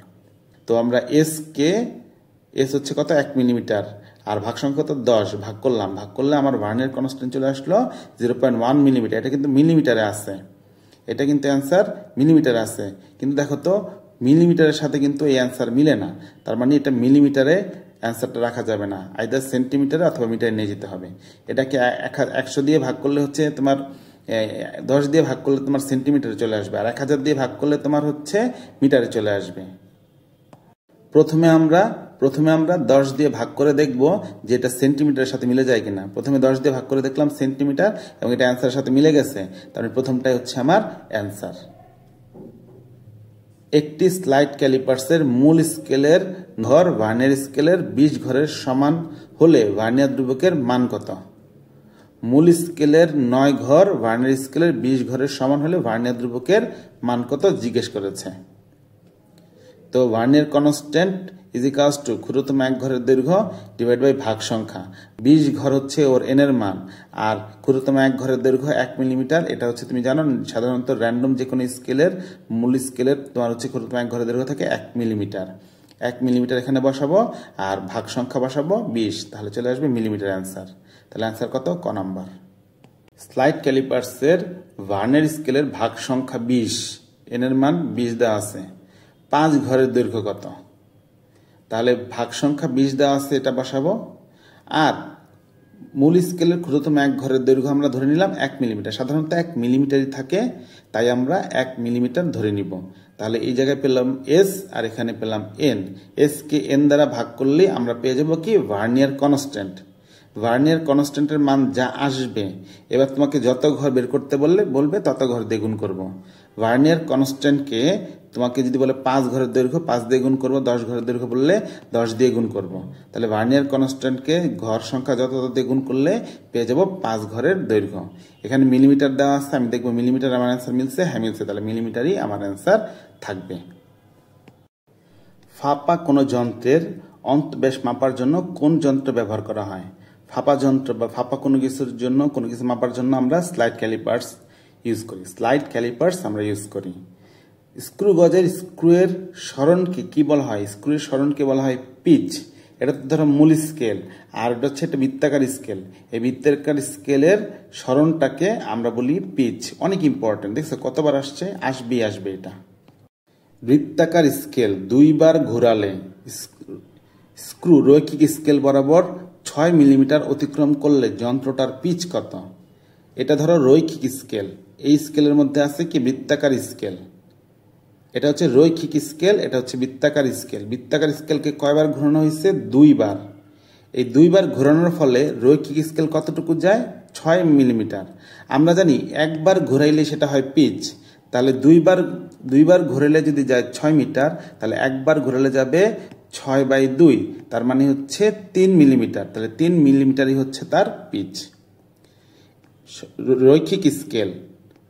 তো আমরা এস হচ্ছে কত? 1 মিলিমিটার, আর ভাগ সংখ্যা তো 10, ভাগ করলে আমার ভার্নিয়ার কনস্ট্যান্ট চলে আসলো 0.1 মিলিমিটার। এটা কিন্তু মিলিমিটারে আছে, এটা কিন্তু অ্যান্সার মিলিমিটারে আছে। কিন্তু দেখো তো মিলিমিটারের সাথে কিন্তু এই অ্যান্সার মিলে না, তার মানে এটা মিলিমিটারে অ্যান্সারটা রাখা যাবে না, আইদার সেন্টিমিটারে অথবা মিটারে নিয়ে যেতে হবে। এটাকে 100 দিয়ে ভাগ করলে হচ্ছে তোমার 10 দিয়ে ভাগ করলে তোমার সেন্টিমিটারে চলে আসবে, আর 1000 দিয়ে ভাগ করলে তোমার হচ্ছে মিটারে চলে আসবে। প্রথমে আমরা 10 দিয়ে ভাগ করে দেখব যে এটা সেন্টিমিটারের সাথে মিলে যায় কিনা। প্রথমে 10 দিয়ে ভাগ করে দেখলাম সেন্টিমিটার এবং এটা অ্যান্সারের সাথে মিলে গেছে, তাহলে প্রথমটাই হচ্ছে আমার অ্যান্সার। একটি স্লাইড ক্যালিপার্সের মূল স্কেলের ঘর ভার্নিয়ার স্কেলের 20 ঘরের সমান হলে ভার্নিয়ার ধ্রুবকের মান কত? মূল স্কেলের 9 ঘর ভার্নিয়ার স্কেলের 20 ঘরের সমান হলে ভার্নিয়ার ধ্রুবকের মান কত জিজ্ঞেস করেছে। তো vernier constant is equals two ক্ষুদ্রতম এক ঘরের দৈর্ঘ্য ডিভাইড বাই ভাগ সংখ্যা। 20 ঘর হচ্ছে ওর এন এর মান, আর ক্ষুদ্রতম এক ঘরের দৈর্ঘ্য 1 মিলিমিটার। এটা হচ্ছে তুমি জানো সাধারণত র্যান্ডম যে কোনো স্কেলের মূল স্কেলের তোমার হচ্ছে ক্ষুদ্রতম এক ঘরের দৈর্ঘ্য থাকে 1 মিলিমিটার। 1 মিলিমিটার এখানে বসাবো আর ভাগ সংখ্যা বসাবো 20, তাহলে চলে আসবে মিলিমিটার অ্যান্সার। তাহলে অ্যান্সার কত? ক নাম্বার। স্লাইড ক্যালিপার্সের ভার্নিয়ার স্কেলের ভাগ সংখ্যা 20, এন এর মান 20 দেওয়া আছে, 5 ঘরের দৈর্ঘ্য কত? তাহলে ভাগ সংখ্যা 20 দেওয়া আছে, এটা বসাবো। আর মূল স্কেলের ক্ষুদ্রতম এক ঘরের দৈর্ঘ্য আমরা ধরে নিলাম 1 মিলিমিটার, সাধারণত 1 মিলিমিটারই থাকে, তাই আমরা 1 মিলিমিটার ধরে নিব। তাহলে এই জায়গায় পেলাম এস আর এখানে পেলাম এন। এস কে এন দ্বারা ভাগ করলে আমরা পেয়ে যাব কি? Vernier constant. ভার্নিয়ার কনস্ট্যান্টের মান যা আসবে, এবার তোমাকে যত ঘর বের করতে বলবে তত ঘর দিয়ে গুণ করব। ভার্নিয়ার কনস্ট্যান্টকে তোমাকে যদি বলে 5 ঘরের দৈর্ঘ্য 5 দিয়ে গুণ করবো, 10 ঘরের দৈর্ঘ্য বললে 10 দিয়ে গুণ করব। তাহলে ভার্নিয়ার কনস্ট্যান্টকে ঘর সংখ্যা যত দিয়ে গুণ করলে পেয়ে যাব 5 ঘরের দৈর্ঘ্য। এখানে মিলিমিটার দেওয়া আছে, আমি দেখবো মিলিমিটার আমার অ্যান্সার মিলছে, হ্যাঁ মিলছে, তাহলে মিলিমিটারই আমার অ্যান্সার থাকবে। ফাঁপা কোনো যন্ত্রের অন্তঃব্যাস মাপার জন্য কোন যন্ত্র ব্যবহার করা হয়? ফাঁপা যন্ত্র বা ফাঁপা কোনো কিছুর জন্য, কোনো কিছু মাপার জন্য আমরা স্লাইড ক্যালিপার্স ইউজ করি। স্লাইড ক্যালিপার্স আমরা ইউজ করি। স্ক্রু গজের স্ক্রুয়ের সরণকে কি বলা হয়? স্ক্রুয়ের সরণকে বলা হয় পিচ। এটা তো ধরো মূল স্কেল, আর এটা হচ্ছে একটা বৃত্তাকার স্কেল। এই বৃত্তাকার স্কেলের সরণটাকে আমরা বলি পিচ। অনেক ইম্পর্টেন্ট, দেখছো কতবার আসছে, আসবে এটা। বৃত্তাকার স্কেল 2 বার ঘোরালে স্ক্রু রৈখিক স্কেল বরাবর 6 মিলিমিটার অতিক্রম করলে যন্ত্রটার পিচ কত? এটা ধরো রৈখিক স্কেল, এই স্কেলের মধ্যে আছে কি বৃত্তাকার স্কেল। এটা হচ্ছে রৈখিক স্কেল, এটা হচ্ছে বৃত্তাকার স্কেল। বৃত্তাকার স্কেলকে কয়বার ঘোরানো হয়েছে? 2 বার। এই 2 বার ঘোরানোর ফলে রৈখিক স্কেল কতটুকু যায়? 6 মিলিমিটার। আমরা জানি একবার ঘোরাইলে সেটা হয় পিচ, তাহলে 2 বার ঘোরালে যদি যায় 6 মিটার, তাহলে একবার ঘোরালে যাবে 6/2, তার মানে হচ্ছে 3 মিলিমিটার। তাহলে 3 মিলিমিটারই হচ্ছে তার পিচ।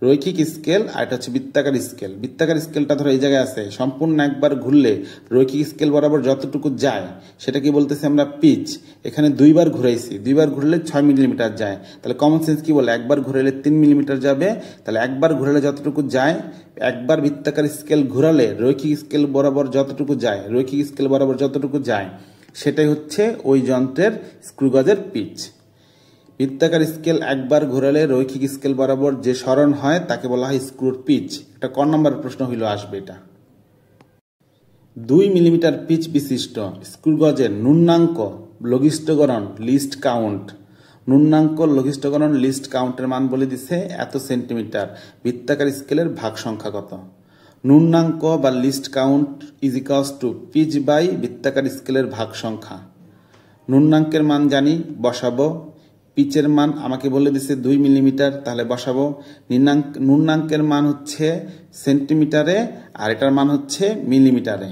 রৈখিক স্কেল আর এটা হচ্ছে বৃত্তাকার স্কেল। বৃত্তাকার স্কেলটা ধরো এই জায়গায় আছে, সম্পূর্ণ একবার ঘুরলে রৈখিক স্কেল বরাবর যতটুকু যায় সেটা কি বলতেছি আমরা পিচ। এখানে 2 বার ঘুরাইছি, 2 বার ঘুরলে 6 মিলিমিটার যায়, তাহলে কমন সেন্স কি বলে? একবার ঘুরাইলে 3 মিলিমিটার যাবে, তাহলে একবার ঘুরালে যতটুকু যায়, একবার বৃত্তাকার স্কেল ঘুরালে রৈখিক স্কেল বরাবর যতটুকু যায়, সেটাই হচ্ছে ওই যন্ত্রের স্ক্রু গজের পিচ। বৃত্তাকার স্কেল একবার ঘোরালে রৈখিক স্কেল বরাবর যে সরণ হয় তাকে বলা হয় স্ক্রুর পিচ। এটা ক নম্বরের প্রশ্ন হইল, আসবে এটা। 2 মিলিমিটার পিচ বিশিষ্ট স্ক্রু গজের ন্যূনাঙ্ক লঘিষ্ঠকরণ লিস্ট কাউন্ট। ন্যূনাঙ্ক লঘিষ্ঠকরণ লিস্ট কাউন্টের মান বলে দিছে এত সেন্টিমিটার। বৃত্তাকার স্কেলের ভাগ সংখ্যা কত? ন্যূনাঙ্ক বা least count is equals to pitch by বৃত্তাকার স্কেলের ভাগ সংখ্যা। ন্যূনাঙ্কের মান জানি, বসাবো। পিচের মান আমাকে বলে দিছে 2 মিলিমিটার, তাহলে বসাবো। ন্যূনাঙ্কের মান হচ্ছে সেন্টিমিটারে আর এটার মান হচ্ছে মিলিমিটারে।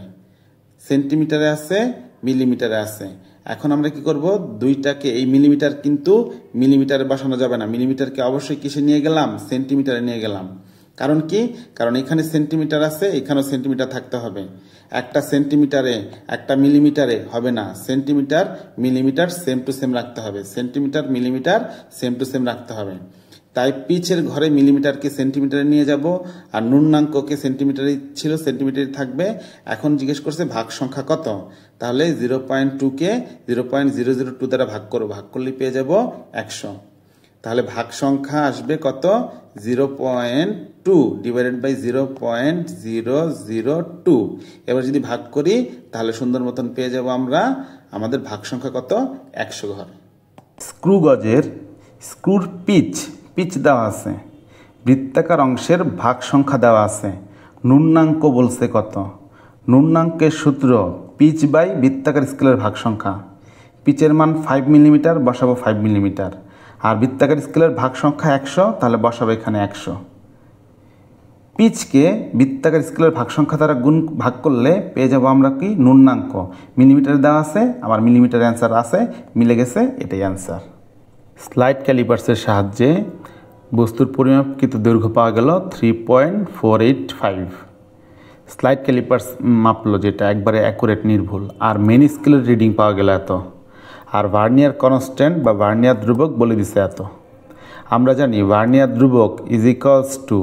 সেন্টিমিটারে আছে, মিলিমিটারে আছে। এখন আমরা কি করব? দুইটাকে, এই মিলিমিটার কিন্তু মিলিমিটারে বসানো যাবে না, মিলিমিটারকে অবশ্যই কিসে নিয়ে গেলাম? সেন্টিমিটারে নিয়ে গেলাম। কারণ কি? কারণ এখানে সেন্টিমিটার আছে, এখানেও সেন্টিমিটার থাকতে হবে। একটা সেন্টিমিটারে একটা মিলিমিটারে হবে না, centimetre millimetre same to same রাখতে হবে, centimetre millimetre same to same রাখতে হবে। তাই পিচের ঘরে মিলিমিটারকে সেন্টিমিটারে নিয়ে যাব, আর নুন্নাঙ্ককে সেন্টিমিটারে ছিল, সেন্টিমিটারে থাকবে। এখন জিজ্ঞেস করছে ভাগ সংখ্যা কত, তাহলে 0.2কে 0.002 দ্বারা ভাগ করো, ভাগ করলে পেয়ে যাব 100। তাহলে ভাগ সংখ্যা আসবে কত? 0.2 ডিভাইডেড বাই 0.002। এবার যদি ভাগ করি তাহলে সুন্দর মতন পেয়ে যাব আমরা আমাদের ভাগ সংখ্যা কত? 100 ঘর। স্ক্রু গজের স্ক্রুর পিচ দেওয়া আছে, বৃত্তাকার অংশের ভাগ সংখ্যা দেওয়া আছে, নুন্নাঙ্ক বলছে কত? নুন্নাঙ্কের সূত্র পিচ বাই বৃত্তাকার স্কেলের ভাগ সংখ্যা। পিচের মান 5 মিলিমিটার, বসাবো 5 মিলিমিটার, আর বৃত্তাকার স্কেলের ভাগ সংখ্যা 100, তাহলে বসাবো এখানে 100। পিচকে বৃত্তাকার স্কেলের ভাগ সংখ্যা দ্বারা ভাগ করলে পেয়ে যাব আমরা কি? নুন্নাঙ্ক। মিলিমিটার দেওয়া আছে, আবার মিলিমিটার অ্যান্সার আছে, মিলে গেছে, এটাই অ্যান্সার। স্লাইড ক্যালিপার্সের সাহায্যে বস্তুর পরিমাপকৃত দৈর্ঘ্য পাওয়া গেল 3.485। স্লাইড ক্যালিপার্স মাপলো যেটা একবারে অ্যাকুরেট নির্ভুল, আর মেন স্কেলের রিডিং পাওয়া গেল এত, আর ভার্নিয়ার কনস্ট্যান্ট বা ভার্নিয়ার ধ্রুবক বলে দিছে এত। আমরা জানি ভার্নিয়ার ধ্রুবক ইজ ইকুয়ালস টু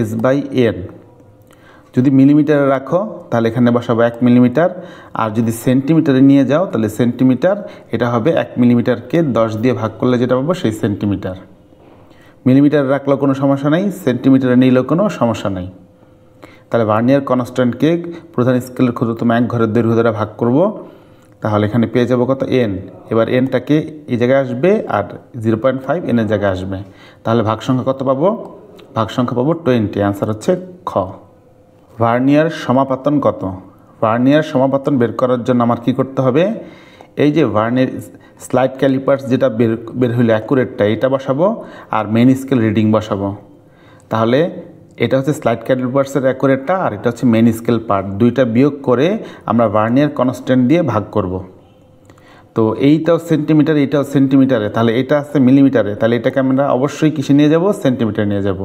S/N। যদি মিলিমিটারে রাখো তাহলে এখানে বসাবো 1 মিলিমিটার, আর যদি সেন্টিমিটারে নিয়ে যাও তাহলে সেন্টিমিটার, এটা হবে 1 মিলিমিটারকে 10 দিয়ে ভাগ করলে যেটা পাবো সেই সেন্টিমিটার। মিলিমিটারে রাখলেও কোনো সমস্যা নেই, সেন্টিমিটারে নিলেও কোনো সমস্যা নেই। তাহলে ভার্নিয়ার কনস্ট্যান্টকে প্রধান স্কেলের ক্ষুদ্রতম এক ঘরের দৈর্ঘ্য দ্বারা ভাগ করব, তাহলে এখানে পেয়ে যাবো কত? N। এবার Nটাকে এই জায়গায় আসবে আর 0.5 N এর জায়গায় আসবে, তাহলে ভাগ সংখ্যা কত পাবো? ভাগ সংখ্যা পাবো 20। অ্যান্সার হচ্ছে খ। ভার্নিয়ার সমাপতন কত? ভার্নিয়ার সমাপতন বের করার জন্য আমার কি করতে হবে? এই যে ভার্নিয়ার স্লাইড ক্যালিপার্স যেটা বের হইলো অ্যাকুরেটটা, এটা বসাবো, আর মেন স্কেল রিডিং বসাবো। তাহলে এটা হচ্ছে স্লাইড ক্যালিপার্সের অ্যাকুরেটটা, আর এটা হচ্ছে মেন স্কেল পার্ট। দুইটা বিয়োগ করে আমরা ভার্নিয়ার কনস্ট্যান্ট দিয়ে ভাগ করব। তো এইটাও সেন্টিমিটার, এইটাও সেন্টিমিটারে, তাহলে এটা আছে মিলিমিটারে, তাহলে এটাকে আমরা অবশ্যই কিসে নিয়ে যাব? সেন্টিমিটারে নিয়ে যাব।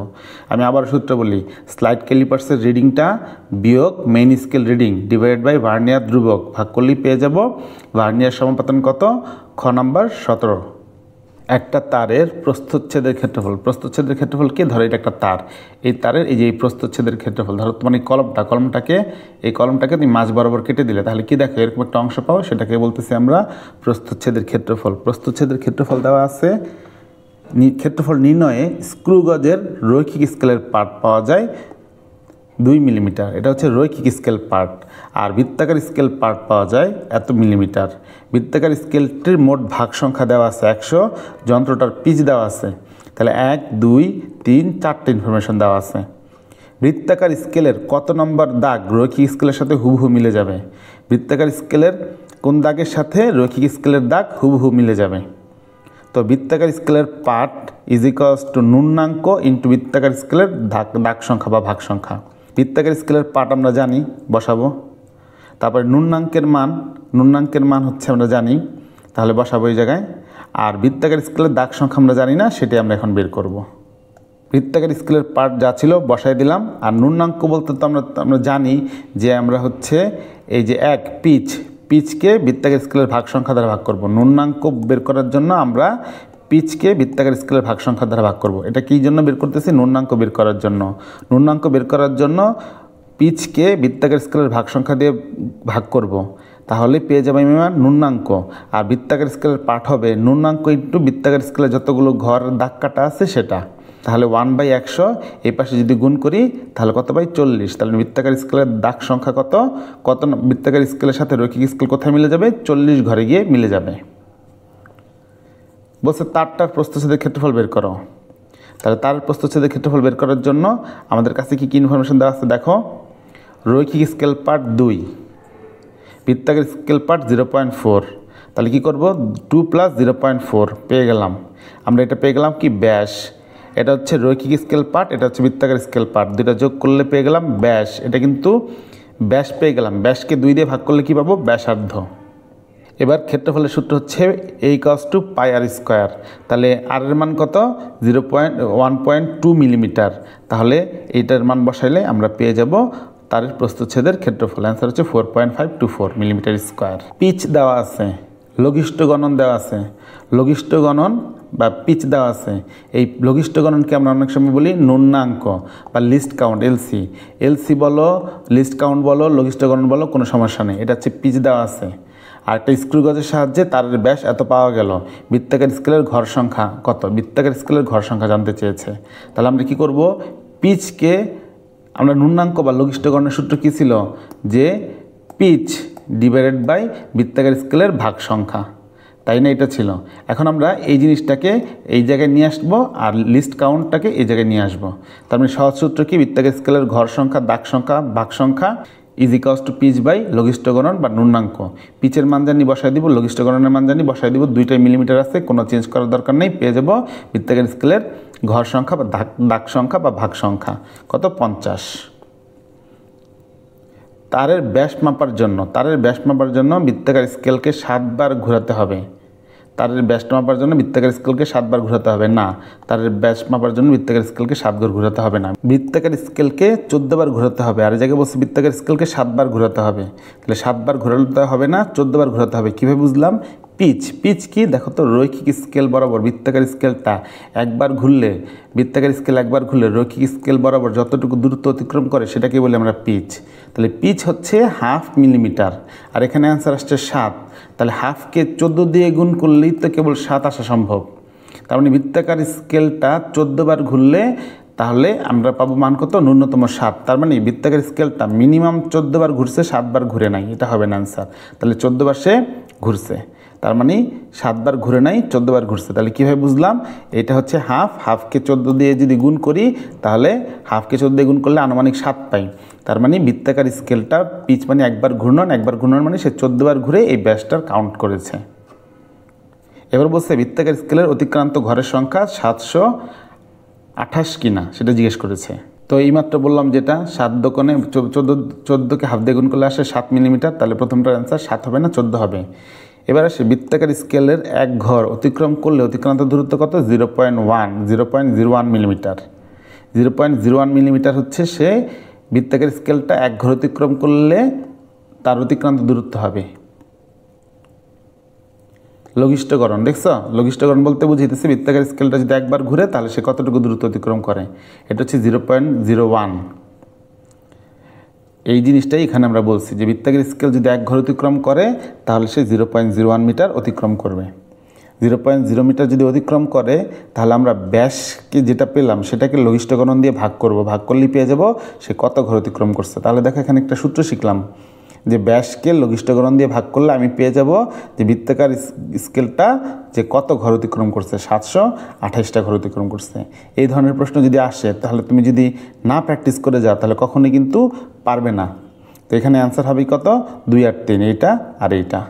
আমি আবার সূত্র বলি, স্লাইড ক্যালিপার্সের রিডিংটা বিয়োগ main scale reading divide by vernier ধ্রুবক, ভাগ করলেই পেয়ে যাব ভার্নিয়ার সমাপতন কত? খ নাম্বার 17। একটা তারের প্রস্থচ্ছেদের ক্ষেত্রফল। প্রস্থচ্ছেদের ক্ষেত্রফল কি? ধরো এটা একটা তার, এই তারের এই যে এই প্রস্থচ্ছেদের ক্ষেত্রফল, ধরো তোমার এই কলমটাকে তুমি মাঝ বরাবর কেটে দিলে, তাহলে কি দেখো এরকম একটা অংশ পাও, সেটাকে বলতেছি আমরা প্রস্থচ্ছেদের ক্ষেত্রফল। প্রস্থচ্ছেদের ক্ষেত্রফল দেওয়া আছে। ক্ষেত্রফল নির্ণয়ে স্ক্রু গজের রৈখিক স্কেলের পার্ট পাওয়া যায় 2 মিলিমিটার, এটা হচ্ছে রৈখিক স্কেল পার্ট। আর বৃত্তাকার স্কেল পার্ট পাওয়া যায় এত মিলিমিটার। বৃত্তাকার স্কেলটির মোট ভাগ সংখ্যা দেওয়া আছে 100, যন্ত্রটার পিচ দেওয়া আছে, তাহলে 1, 2, 3, 4টে ইনফরমেশন দেওয়া আছে। বৃত্তাকার স্কেলের কত নম্বর দাগ রৈখিক স্কেলের সাথে হুবহু মিলে যাবে? বৃত্তাকার স্কেলের কোন দাগের সাথে রৈখিক স্কেলের দাগ হুবহু মিলে যাবে? তো বৃত্তাকার স্কেলের পার্ট ইজ ইকুয়ালস টু নুন্নাঙ্ক ইন্টু বৃত্তাকার স্কেলের দাগ সংখ্যা বা ভাগ সংখ্যা। বৃত্তাকার স্কেলের পার্ট আমরা জানি, বসাবো। তারপরে নুন্নাঙ্কের মান হচ্ছে আমরা জানি, তাহলে বসাবো এই জায়গায়। আর বৃত্তাকার স্কেলের দাগ সংখ্যা আমরা জানি না, সেটাই আমরা এখন বের করব। বৃত্তাকার স্কেলের পার্ট যা ছিল বসাই দিলাম। আর নুন্নাঙ্ক বলতে তো আমরা জানি যে আমরা হচ্ছে এই যে পিচকে বৃত্তাকার স্কেলের ভাগ সংখ্যা দ্বারা ভাগ করব। নুন্নাঙ্ক বের করার জন্য আমরা পিচকে বৃত্তাকার স্কেলের ভাগ সংখ্যা দ্বারা ভাগ করব। এটা কী জন্য বের করতেছি? নুন্নাঙ্ক বের করার জন্য। নুন্নাঙ্ক বের করার জন্য পিচকে বৃত্তাকার স্কেলের ভাগ সংখ্যা দিয়ে ভাগ করব, তাহলে পেয়ে যাবে আমার নুন্নাঙ্ক। আর বৃত্তাকার স্কেলের পার্ট হবে নুন্নাঙ্ক ইন্টু বৃত্তাকার স্কেলে যতগুলো ঘর দাগ কাটা আছে সেটা, তাহলে 1/100। এই পাশে যদি গুণ করি তাহলে কত পাই? 40। তাহলে বৃত্তাকার স্কেলের দাগ সংখ্যা কত? বৃত্তাকার স্কেলের সাথে রৈখিক স্কেল কোথায় মিলে যাবে? 40 ঘরে গিয়ে মিলে যাবে। বলছে তারটার প্রস্থচ্ছেদের ক্ষেত্রফল বের করো। তাহলে তার প্রস্থচ্ছেদের ক্ষেত্রফল বের করার জন্য আমাদের কাছে কি ইনফরমেশন দেওয়া আছে দেখো। রৈখিক স্কেল পার্ট 2, বৃত্তাকার স্কেল পার্ট 0.4। তাহলে কি করব? 2 + 0.4 পেয়ে গেলাম। আমরা এটা পেয়ে গেলাম কি? ব্যাস। এটা হচ্ছে রৈখিক স্কেল পার্ট, এটা হচ্ছে বৃত্তাকার স্কেল পার্ট, দুটা যোগ করলে পেয়ে গেলাম ব্যাস। এটা কিন্তু ব্যাস পেয়ে গেলাম। ব্যাসকে 2 দিয়ে ভাগ করলে কি পাবো? ব্যাসার্ধ। এবার ক্ষেত্রফলের সূত্র হচ্ছে a=πr²। তাহলে আর এর মান কত? 1.2 মিলিমিটার। তাহলে এইটার মান বসাইলে আমরা পেয়ে যাব তারের প্রস্থচ্ছেদের ক্ষেত্রফল। অ্যান্সার হচ্ছে 4.524 মিলিমিটার স্কোয়ার। পিচ দেওয়া আছে, লঘিষ্ঠ গণন দেওয়া আছে। লঘিষ্ঠ গণন বা পিচ দেওয়া আছে। এই লঘিষ্ঠ গণনকে আমরা অনেক সময় বলি ন্যূনাঙ্ক বা লিস্ট কাউন্ট, এলসি। এলসি বলো, লিস্ট কাউন্ট বলো, লঘিষ্ঠ গণন বলো, কোনো সমস্যা নেই। এটা হচ্ছে পিচ দেওয়া আছে। আর একটা স্ক্রু গজের সাহায্যে তারের ব্যাস এত পাওয়া গেল। বৃত্তাকার স্কেলের ঘর সংখ্যা কত? বৃত্তাকার স্কেলের ঘর সংখ্যা জানতে চেয়েছে। তাহলে আমরা কি করব? পিচকে আমরা ন্যূনাঙ্ক বা লঘিষ্ঠ গণনের সূত্র কী ছিল? যে পিচ ডিভাইডেড বাই বৃত্তাকার স্কেলের ভাগ সংখ্যা, তাই না? এটা ছিল। এখন আমরা এই জিনিসটাকে এই জায়গায় নিয়ে আসবো আর লিস্ট কাউন্টটাকে এই জায়গায় নিয়ে আসবো। তার মানে সহজ সূত্র কি? বৃত্তাকার স্কেলের ঘর সংখ্যা, দাগ সংখ্যা, ভাগ সংখ্যা = পিচ বাই লঘিষ্ঠ গণন বা ন্যূনাঙ্ক। পিচের মান জানি বসাই দিব, লঘিষ্ঠ গণনের মান জানি বসাই দিব। দুইটাই মিলিমিটার আছে, কোনো চেঞ্জ করার দরকার নেই। পেয়ে যাব বৃত্তাকার স্কেলের ঘর সংখ্যা বা দাগ সংখ্যা বা ভাগ সংখ্যা কত? 50। তারের ব্যাস মাপার জন্য বৃত্তাকার স্কেলকে 7 বার ঘোরাতে হবে। তারের ব্যাস মাপার জন্য বৃত্তাকার স্কেলকে 7 বার ঘোরাতে হবে না। তারের ব্যাস মাপার জন্য বৃত্তাকার স্কেলকে 7 বার ঘোরাতে হবে না। বৃত্তাকার স্কেলকে 14 বার ঘোরাতে হবে। আর এই জায়গায় বলছি বৃত্তাকার স্কেলকে 7 বার ঘোরাতে হবে। তাহলে 7 বার ঘোরাতে হবে না, 14 বার ঘোরাতে হবে। কীভাবে বুঝলাম? পিচ কি দেখো তো, রৈখিক স্কেল বরাবর বৃত্তাকার স্কেলটা একবার ঘুরলে, বৃত্তাকার স্কেল একবার ঘুরলে রৈখিক স্কেল বরাবর যতটুকু দূরত্ব অতিক্রম করে সেটাকে বলি আমরা পিচ। তাহলে পিচ হচ্ছে 1/2 মিলিমিটার। আর এখানে অ্যান্সার আসছে 7। তাহলে হাফকে 14 দিয়ে গুণ করলেই তো কেবল 7 আসা সম্ভব। তার মানে বৃত্তাকার স্কেলটা 14 বার ঘুরলে তাহলে আমরা পাবো মান কত? ন্যূনতম 7। তার মানে বৃত্তাকার স্কেলটা মিনিমাম 14 বার ঘুরছে, 7 বার ঘুরে নাই। এটা হবে না অ্যান্সার। তাহলে 14 বার সে ঘুরছে, তার মানে 7 বার ঘুরে নাই, 14 বার ঘুরছে। তাহলে কীভাবে বুঝলাম? এটা হচ্ছে হাফকে 14 দিয়ে যদি গুণ করি তাহলে হাফকে 14 দিয়ে গুণ করলে আনুমানিক 7 পাই। তার মানে বৃত্তাকার স্কেলটা পিচ মানে একবার ঘূর্ণন মানে সে 14 বার ঘুরে এই ব্যাসটার কাউন্ট করেছে। এবার বলছে বৃত্তাকার স্কেলের অতিক্রান্ত ঘরের সংখ্যা 728 কিনা সেটা জিজ্ঞেস করেছে। তো এইমাত্র বললাম যেটা 7 দোকানে 14কে হাফ দিয়ে গুণ করলে আসে 7 মিলিমিটার। তাহলে প্রথমটার অ্যান্সার 7 হবে না, 14 হবে। এবার আসে বৃত্তাকার স্কেলের এক ঘর অতিক্রম করলে অতিক্রান্ত দূরত্ব কত? 0.01 মিলিমিটার। 0.01 মিলিমিটার হচ্ছে সে বৃত্তাকার স্কেলটা এক ঘর অতিক্রম করলে তার অতিক্রান্ত দূরত্ব হবে। লঘিষ্ঠকরণ দেখছো? লঘিষ্ঠকরণ বলতে বুঝিতেছি বৃত্তাকার স্কেলটা যদি একবার ঘুরে তাহলে সে কতটুকু দূরত্ব অতিক্রম করে। এটা হচ্ছে 0.01। এই জিনিসটাই এখানে আমরা বলছি যে বৃত্তাকার স্কেল যদি এক ঘর অতিক্রম করে তাহলে সে 0.01 মিটার অতিক্রম করবে। 0.0 মিটার যদি অতিক্রম করে তাহলে আমরা ব্যাসকে যেটা পেলাম সেটাকে লঘিষ্ঠকরণ দিয়ে ভাগ করব। ভাগ করলেই পেয়ে যাব সে কত ঘর অতিক্রম করছে। তাহলে দেখো এখানে একটা সূত্র শিখলাম যে ব্যাসকে লঘিষ্ঠকরণ দিয়ে ভাগ করলে আমি পেয়ে যাব যে বৃত্তাকার স্কেলটা যে কত ঘর অতিক্রম করছে, 728টা ঘর অতিক্রম করছে। এই ধরনের প্রশ্ন যদি আসে তাহলে তুমি যদি না প্র্যাকটিস করে যাও তাহলে কখনোই কিন্তু পারবে না। তো এখানে অ্যান্সার হবে কত? 2 আর 3, এইটা আর এইটা।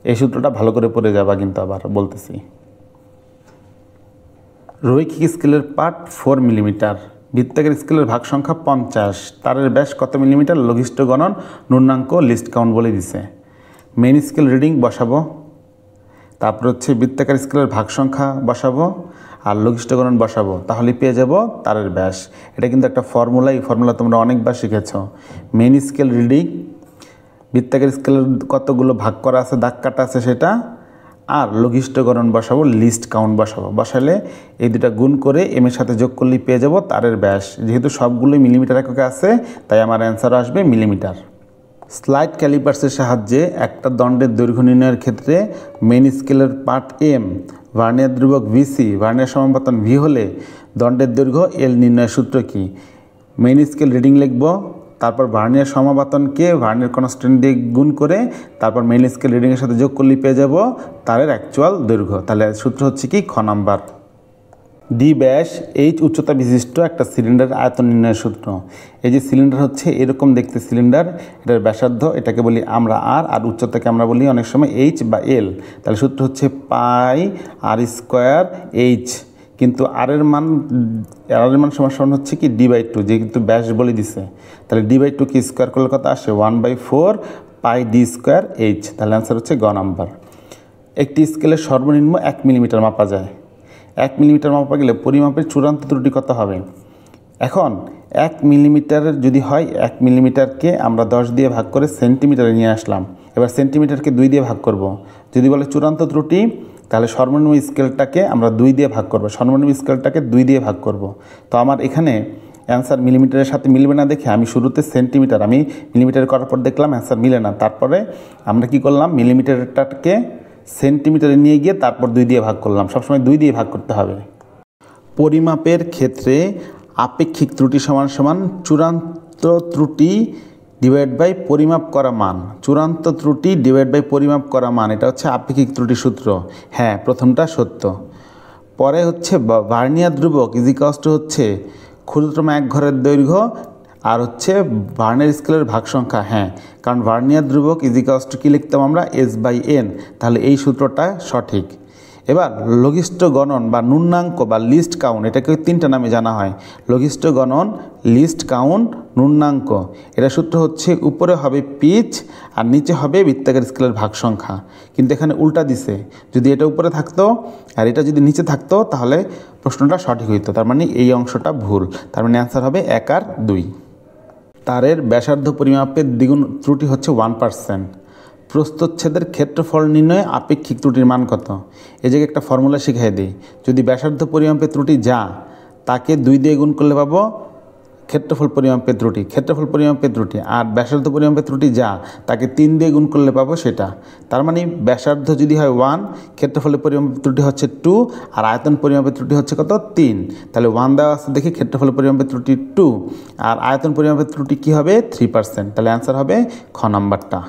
এই সূত্রটা ভালো করে পড়ে যাবা কিন্তু, আবার বলতেছি। রৈখিক স্কেলের পার্ট 4 মিলিমিটার, বৃত্তাকার স্কেলের ভাগ সংখ্যা 50, তারের ব্যাস কত মিলিমিটার? লঘিষ্ঠ গণন ন্যূনাঙ্ক লিস্ট কাউন্ট বলে দিছে। মেইন স্কেল রিডিং বসাবো, তারপর হচ্ছে বৃত্তাকার স্কেলের ভাগ সংখ্যা বসাবো আর লঘিষ্ঠ গণন বসাবো, তাহলে পেয়ে যাব তারের ব্যাস। এটা কিন্তু একটা ফর্মুলা, এই ফর্মুলা তোমরা অনেকবার শিখেছ। মেইন স্কেল রিডিং, বৃত্তাকার স্কেলের কতগুলো ভাগ করা আছে, দাগ কাটা আছে সেটা, আর লঘিষ্ঠ গণন বসাবো, লিস্ট কাউন্ট বসাবো। বসালে এই দুটা গুণ করে এম এর সাথে যোগ করলেই পেয়ে যাব তারের ব্যাস। যেহেতু সবগুলোই মিলিমিটার এককে আছে তাই আমার অ্যান্সার আসবে মিলিমিটার। স্লাইড ক্যালিপার্সের সাহায্যে একটা দণ্ডের দৈর্ঘ্য নির্ণয়ের ক্ষেত্রে মেইন স্কেলের পার্ট এম, ভার্নিয়ার ধ্রুবক ভিসি, ভার্নিয়ার সমাপতন ভি হলে দণ্ডের দৈর্ঘ্য এল নির্ণয়ের সূত্র কি? মেইন স্কেল রিডিং লিখব, তারপর ভার্নিয়ার সমাপতনকে ভার্নিয়ার কনস্ট্যান্ট দিয়ে গুণ করে তারপর মেইন স্কেল রিডিংয়ের সাথে যোগ করলেই পেয়ে যাব তারের অ্যাকচুয়াল দৈর্ঘ্য। তাহলে সূত্র হচ্ছে কি? খ নাম্বার। ডি ব্যাস এইচ উচ্চতা বিশিষ্ট একটা সিলিন্ডার আয়তন নির্ণয়ের সূত্র। এই যে সিলিন্ডার হচ্ছে এরকম দেখতে সিলিন্ডার, এটার ব্যাসার্ধ এটাকে বলি আমরা আর উচ্চতাকে আমরা বলি অনেক সময় এইচ বা এল। তাহলে সূত্র হচ্ছে পাই আর স্কোয়ার এইচ, কিন্তু আর এর মান সমান হচ্ছে কি? D/2, যে কিন্তু ব্যাস বলে দিছে। তাহলে D/2 কি স্কোয়ার করলে কত আসে? 1/4 পাই ডি স্কোয়ার এইচ। তাহলে অ্যান্সার হচ্ছে গ নাম্বার। একটি স্কেলের সর্বনিম্ন 1 মিলিমিটার মাপা যায়। 1 মিলিমিটার মাপা গেলে পরিমাপের চূড়ান্ত ত্রুটি কত হবে? এখন 1 মিলিমিটারের যদি হয়, 1 মিলিমিটারকে আমরা 10 দিয়ে ভাগ করে সেন্টিমিটারে নিয়ে আসলাম। এবার সেন্টিমিটারকে 2 দিয়ে ভাগ করব। যদি বলে চূড়ান্ত ত্রুটি, তাহলে সর্বনিম্ন স্কেলটাকে আমরা 2 দিয়ে ভাগ করব, সর্বনিম্ন স্কেলটাকে 2 দিয়ে ভাগ করব। তো আমার এখানে অ্যান্সার মিলিমিটারের সাথে মিলবে না দেখে আমি শুরুতে সেন্টিমিটার, আমি মিলিমিটার করার পর দেখলাম অ্যান্সার মিলে না। তারপরে আমরা কি করলাম, মিলিমিটারটাকে সেন্টিমিটারে নিয়ে গিয়ে তারপর 2 দিয়ে ভাগ করলাম। সবসময় 2 দিয়ে ভাগ করতে হবে। পরিমাপের ক্ষেত্রে আপেক্ষিক ত্রুটি সমান সমান চূড়ান্ত ত্রুটি ডিভাইড বাই পরিমাপ করা মান। চূড়ান্ত ত্রুটি ডিভাইড বাই পরিমাপ করা মান, এটা হচ্ছে আপেক্ষিক ত্রুটি সূত্র। হ্যাঁ, প্রথমটা সত্য। পরে হচ্ছে ভার্নিয়ার ধ্রুবক ইজিকালস টু হচ্ছে ক্ষুদ্রতম এক ঘরের দৈর্ঘ্য আর হচ্ছে ভার্নিয়ার স্কেলের ভাগ সংখ্যা। হ্যাঁ, কারণ ভার্নিয়ার ধ্রুবক ইজিকালস টু কী লিখতাম আমরা, S/N। তাহলে এই সূত্রটা সঠিক। এবার লঘিষ্ঠ গণন বা ন্যূনাঙ্ক বা লিস্ট কাউন্ট, এটাকে 3টা নামে জানা হয়। লঘিষ্ঠ গণন, লিস্ট কাউন্ট, ন্যূনাঙ্ক। এটা সূত্র হচ্ছে উপরে হবে পিচ আর নিচে হবে বৃত্তাকার স্কেলের ভাগ সংখ্যা। কিন্তু এখানে উল্টা দিছে, যদি এটা উপরে থাকতো আর এটা যদি নিচে থাকতো তাহলে প্রশ্নটা সঠিক হইতো। তার মানে এই অংশটা ভুল। তার মানে অ্যান্সার হবে 1 আর 2। তারের ব্যাসার্ধ পরিমাপের দ্বিগুণ ত্রুটি হচ্ছে 1%। প্রস্থচ্ছেদের ক্ষেত্রফল নির্ণয়ে আপেক্ষিক ত্রুটির মান কত? এই জায়গায় একটা ফর্মুলা শিখিয়ে দিই। যদি ব্যাসার্ধ পরিমাপের ত্রুটি যা, তাকে 2 দিয়ে গুণ করলে পাবো ক্ষেত্রফল পরিমাপের ত্রুটি, ক্ষেত্রফল পরিমাপের ত্রুটি। আর ব্যাসার্ধ পরিমাপের ত্রুটি যা, তাকে 3 দিয়ে গুণ করলে পাবো সেটা। তার মানে ব্যাসার্ধ যদি হয় 1, ক্ষেত্রফলের পরিমাপের ত্রুটি হচ্ছে 2, আর আয়তন পরিমাপের ত্রুটি হচ্ছে কত? 3। তাহলে 1 দেওয়া আছে দেখি, ক্ষেত্রফলের পরিমাপের ত্রুটি 2 আর আয়তন পরিমাপের ত্রুটি কী হবে? 3%। তাহলে অ্যান্সার হবে খ নাম্বারটা।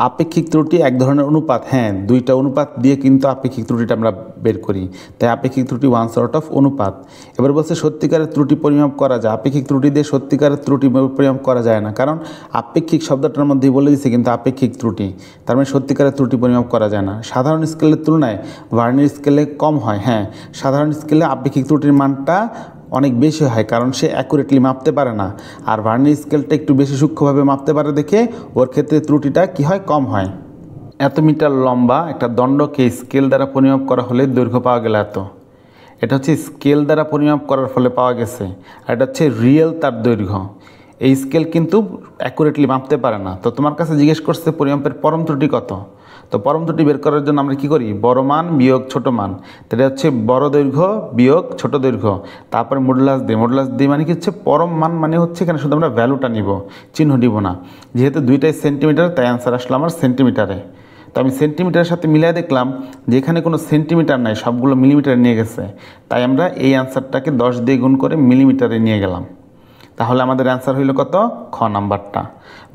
আপেক্ষিক ত্রুটি এক ধরনের অনুপাত। হ্যাঁ, 2টা অনুপাত দিয়ে কিন্তু আপেক্ষিক ত্রুটিটা আমরা বের করি। তাই আপেক্ষিক ত্রুটি ওয়ান সর্ট অফ অনুপাত। এবার বলছে সত্যিকারের ত্রুটি পরিমাপ করা যায়। আপেক্ষিক ত্রুটি দিয়ে সত্যিকারের ত্রুটি পরিমাপ করা যায় না, কারণ আপেক্ষিক শব্দটার মধ্যেই বলে দিচ্ছে কিন্তু আপেক্ষিক ত্রুটি, তার মানে সত্যিকারের ত্রুটি পরিমাপ করা যায় না। সাধারণ স্কেলের তুলনায় ভার্নিয়ার স্কেলে কম হয়। হ্যাঁ, সাধারণ স্কেলে আপেক্ষিক ত্রুটির মানটা অনেক বেশি হয়, কারণ সে অ্যাকুরেটলি মাপতে পারে না। আর ভার্নিয়ার স্কেলটা একটু বেশি সূক্ষ্মভাবে মাপতে পারে দেখে ওর ক্ষেত্রে ত্রুটিটা কি হয়? কম হয়। এত মিটার লম্বা একটা দণ্ডকে স্কেল দ্বারা পরিমাপ করা হলে দৈর্ঘ্য পাওয়া গেল এত। এটা হচ্ছে স্কেল দ্বারা পরিমাপ করার ফলে পাওয়া গেছে, আর এটা হচ্ছে রিয়েল তার দৈর্ঘ্য। এই স্কেল কিন্তু অ্যাকুরেটলি মাপতে পারে না। তো তোমার কাছে জিজ্ঞেস করছে পরিমাপের পরম ত্রুটি কত। তো পরম ত্রুটি বের করার জন্য আমরা কী করি? বড় মান বিয়োগ ছোট মান। তাহলে হচ্ছে বড় দৈর্ঘ্য বিয়োগ ছোট দৈর্ঘ্য, তারপরে মডুলাস দিই। মডুলাস দিই মানে কি হচ্ছে পরম মান, মানে হচ্ছে এখানে শুধু আমরা ভ্যালুটা নিব, চিহ্ন দিব না। যেহেতু 2টাই সেন্টিমিটার, তাই অ্যান্সার আসলো আমার সেন্টিমিটারে। তো আমি সেন্টিমিটারের সাথে মিলিয়ে দেখলাম যে এখানে কোনো সেন্টিমিটার নাই, সবগুলো মিলিমিটারে নিয়ে গেছে। তাই আমরা এই অ্যান্সারটাকে 10 দিয়ে গুণ করে মিলিমিটারে নিয়ে গেলাম। তাহলে আমাদের অ্যান্সার হইল কত? খ নাম্বারটা।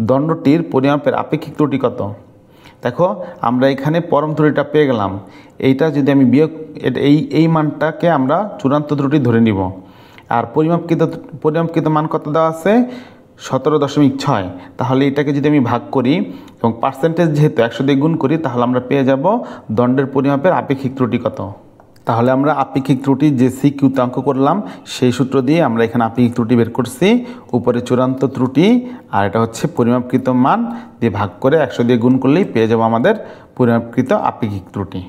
দণ্ডটির পরিমাপের আপেক্ষিক ত্রুটি কত? দেখো, আমরা এখানে পরম ত্রুটিটা পেয়ে গেলাম। এইটা যদি আমি বিয়োগ, এই মানটাকে আমরা চূড়ান্ত ত্রুটি ধরে নিব। আর পরিমাপকৃত মান কত দেওয়া আছে? 17.6। তাহলে এটাকে যদি আমি ভাগ করি এবং পার্সেন্টেজ যেহেতু 100 দিয়ে গুণ করি, তাহলে আমরা পেয়ে যাব দণ্ডের পরিমাপের আপেক্ষিক ত্রুটি কত। তাহলে আমরা আপেক্ষিক ত্রুটি যে সিকিউতে অঙ্ক করলাম সেই সূত্র দিয়ে আমরা এখানে আপেক্ষিক ত্রুটি বের করছি। উপরে চূড়ান্ত ত্রুটি আর এটা হচ্ছে পরিমাপকৃত মান দিয়ে ভাগ করে 100 দিয়ে গুণ করলেই পেয়ে যাব আমাদের পরিমাপকৃত আপেক্ষিক ত্রুটি।